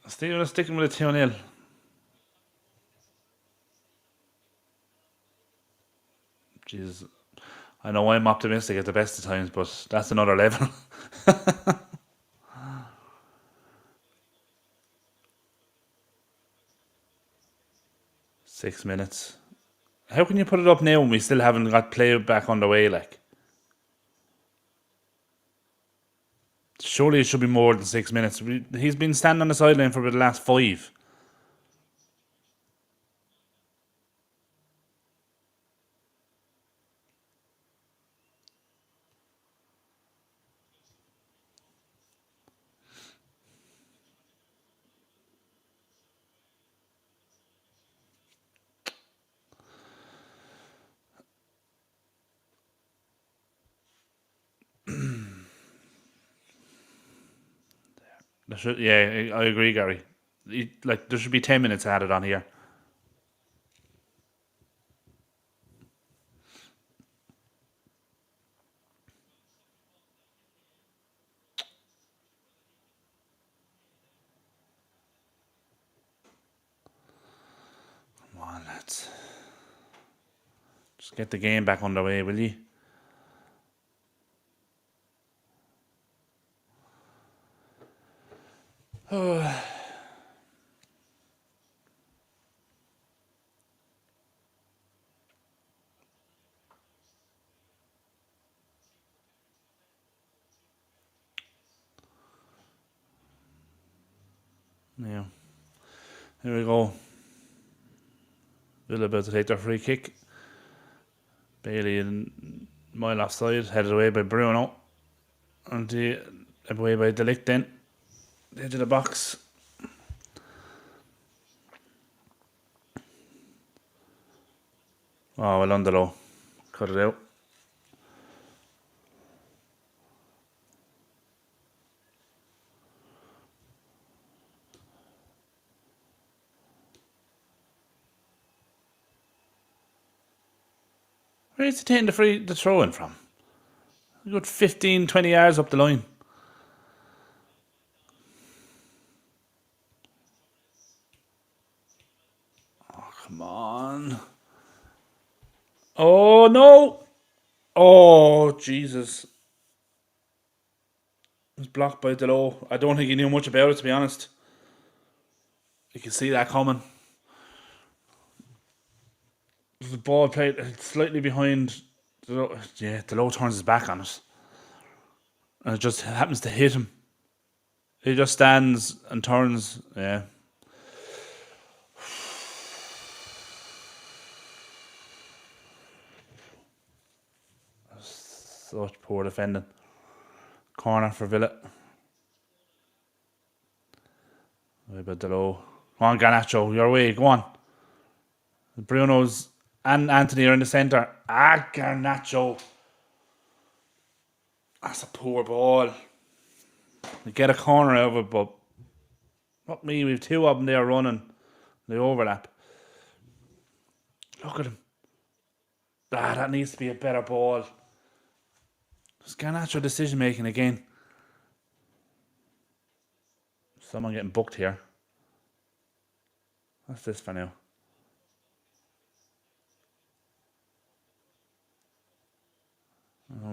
Steelers sticking with a 2-0. Jesus, I know I'm optimistic at the best of times, but that's another level. 6 minutes. How can you put it up now when we still haven't got play back on the way? Like, surely it should be more than 6 minutes. He's been standing on the sideline for the last 5. Yeah, I agree, Gary. There should be 10 minutes added on here. Come on, lads. Just get the game back underway, will you? Yeah. Here we go. Villa about to take their free kick. Bailey in mile offside, headed away by Bruno. And away by Delict then. Into the box. Oh, well on the low. Cut it out. Where's he taking the throw in from? A good 15, 20 yards up the line. Oh, come on. Oh, no. Oh, Jesus. It was blocked by Delo. I don't think he knew much about it, to be honest. You can see that coming. The ball played slightly behind. Yeah, Delo turns his back on it. And it just happens to hit him. He just stands and turns. Yeah. Such poor defending. Corner for Villa. Way about Delo. Go on, Garnacho, your way, go on. Bruno's and Anthony are in the centre. Garnacho. That's a poor ball. They get a corner out of it, but fuck me, we've two of them there running. They overlap. Look at him. That needs to be a better ball. It's Garnacho decision making again. Someone getting booked here. What's this for now?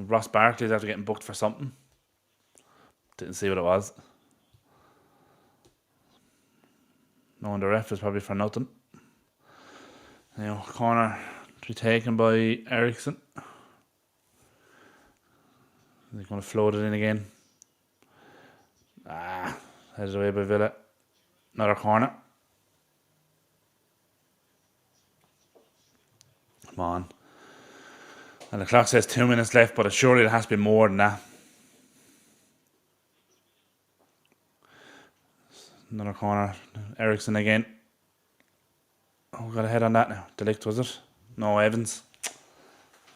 Ross Barkley's after getting booked for something. Didn't see what it was. No, the ref is probably for nothing. Now, corner to be taken by Ericsson. They're going to float it in again. Headed away by Villa. Another corner. Come on. And the clock says 2 minutes left, but surely it has to be more than that. Another corner. Ericsson again. Oh, got a head on that now. Delict, was it? No, Evans.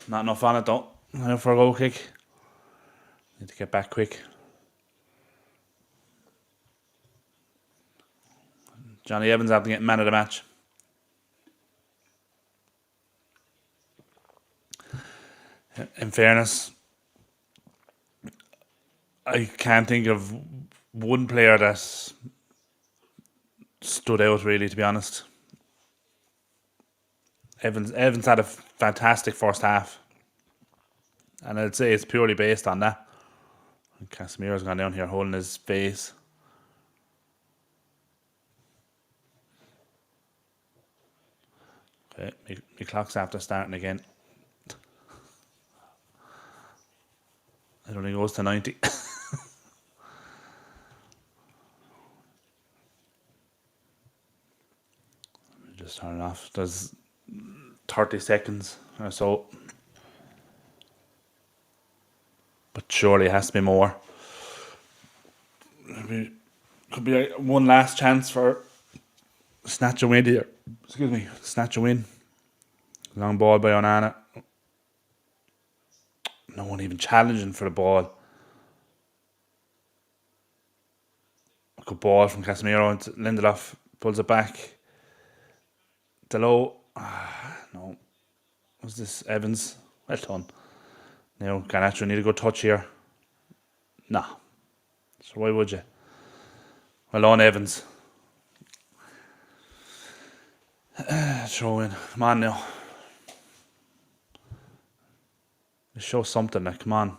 Not enough on it though. Now for a goal kick. Need to get back quick. Johnny Evans having to get man of the match. In fairness, I can't think of one player that stood out really, to be honest. Evans had a fantastic first half, and I'd say it's purely based on that. Casemiro's gone down here holding his face. Okay, my clock's after starting again. It only goes to 90. Just turn it off. There's 30 seconds or so. But surely it has to be more. Could be one last chance for snatch a win here. Excuse me, snatch a win. Long ball by Onana. No one even challenging for the ball. Good ball from Casemiro and Lindelof pulls it back. Delo. No. Was this Evans? Well done. Now Garnacho need a good touch here. Nah. So why would you? Well on Evans. Throw in. Come on now. Show something. Like, come on.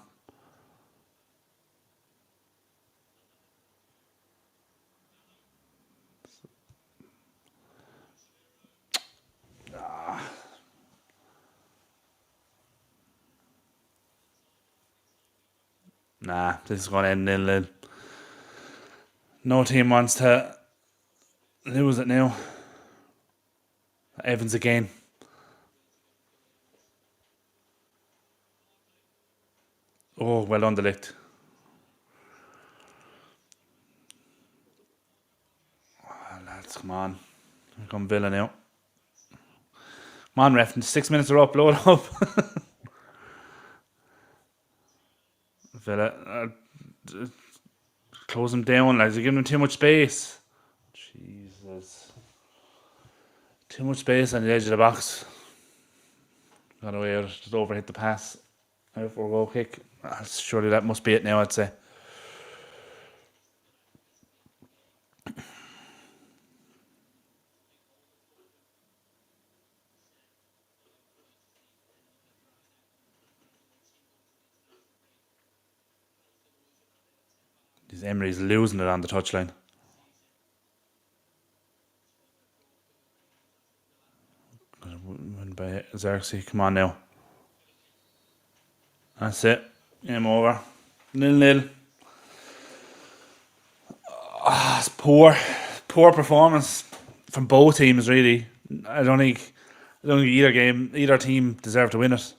Nah, this is going to end 0-0. No team wants to lose it now. Evans again. Oh, well done, the licht. Oh, lads, come on. Here come Villa now. Come on, ref. 6 minutes are up. Load up. Villa. Close him down, lads. You're giving him too much space. Jesus. Too much space on the edge of the box. Got away with it. Just overhit the pass. Out for a goal kick. Surely that must be it now, I'd say. These Emery's losing it on the touchline. Win by Xerxes. Come on now. That's it. Game over. 0-0. It's poor performance from both teams. Really, I don't think either team deserved to win it.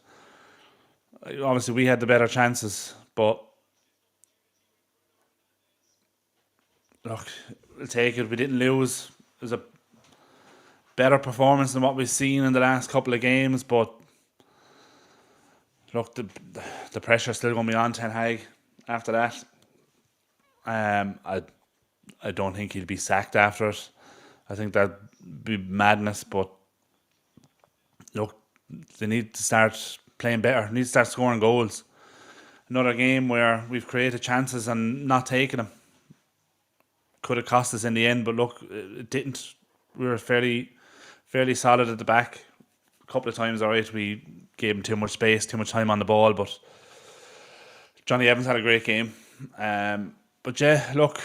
Obviously, we had the better chances, but look, we'll take it. We didn't lose. It was a better performance than what we've seen in the last couple of games, but look, the pressure's still going to be on Ten Hag after that. I don't think he'll be sacked after it. I think that'd be madness, but look, they need to start playing better. They need to start scoring goals. Another game where we've created chances and not taking them. Could have cost us in the end, but look, it didn't. We were fairly solid at the back. A couple of times, alright, we gave him too much space, too much time on the ball, but Johnny Evans had a great game. But yeah, look,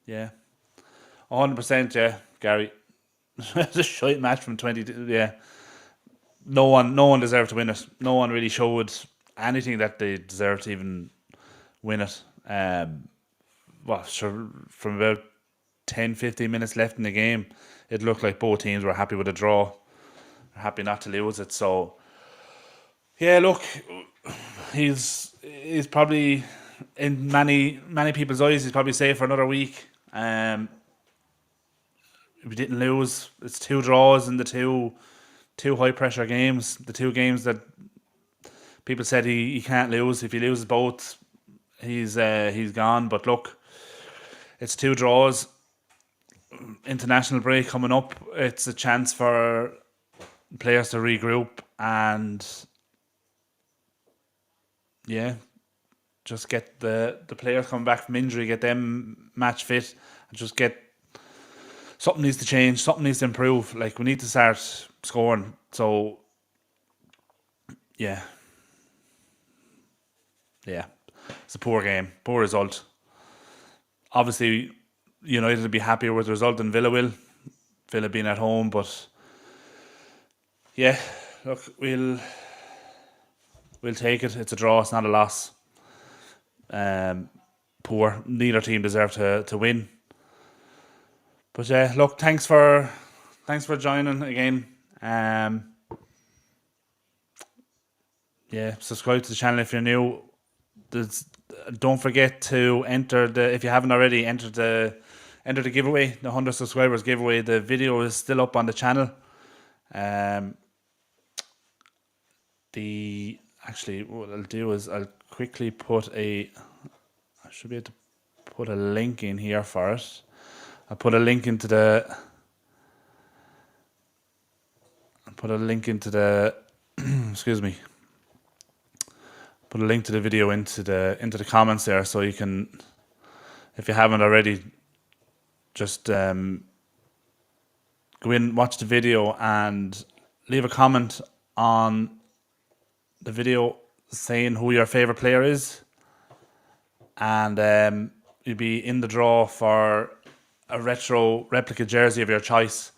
yeah, 100%, yeah, Gary. It's a shite match from 20. Yeah, no one deserved to win it. No one really showed anything that they deserved to even win it. Sure, from about 10-15 minutes left in the game, it looked like both teams were happy with a draw, happy not to lose it. So yeah, look, he's probably, in many people's eyes, he's probably safe for another week. We didn't lose. It's 2 draws in the two high pressure games. The 2 games that people said he can't lose. If he loses both, he's gone. But look, it's 2 draws. International break coming up. It's a chance for players to regroup and yeah, just get the players coming back from injury, get them match fit, and just get, something needs to change, something needs to improve. Like, we need to start scoring. So yeah, it's a poor game, poor result. Obviously, United will be happier with the result than Villa will. Villa being at home, but yeah, look, we'll take it. It's a draw. It's not a loss. Poor. Neither team deserved to win. But yeah, look, thanks for joining again. Yeah, subscribe to the channel if you're new. Don't forget to enter if you haven't already, enter the giveaway, the 100 subscribers giveaway. The video is still up on the channel. What I'll do is I'll quickly I should be able to put a link in here for it. I'll put a link into the excuse me. Put a link to the video into the comments there, so you can, if you haven't already, just go in, watch the video, and leave a comment on the video saying who your favourite player is, and you'll be in the draw for a retro replica jersey of your choice.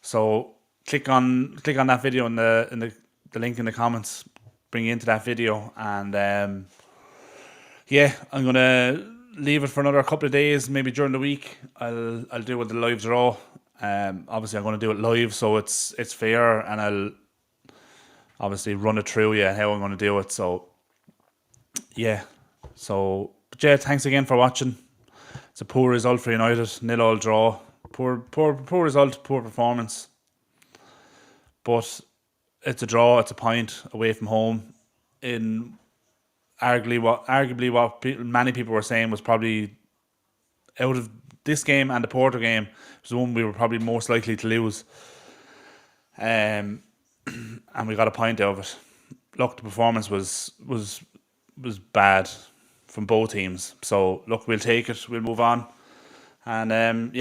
So click on that video in the link in the comments, bring you into that video, and I'm gonna leave it for another couple of days, maybe during the week. I'll do with the live draw. Obviously I'm gonna do it live, so it's fair, and I'll obviously run it through how I'm gonna do it. So but thanks again for watching. It's a poor result for United, 0-0 draw. Poor result, poor performance. But it's a draw, it's a point away from home in arguably what many people were saying was probably, out of this game and the Porto game, was the one we were probably most likely to lose. And we got a point out of it. Look, the performance was bad from both teams. So look, we'll take it, we'll move on. And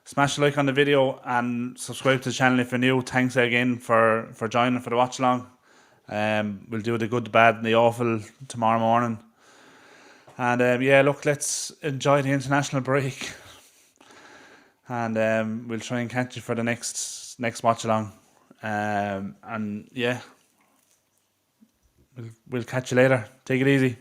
smash a like on the video and subscribe to the channel if you're new. Thanks again for joining for the watch along. We'll do the good, the bad and the awful tomorrow morning. And look, let's enjoy the international break. And we'll try and catch you for the next watch along. We'll catch you later. Take it easy.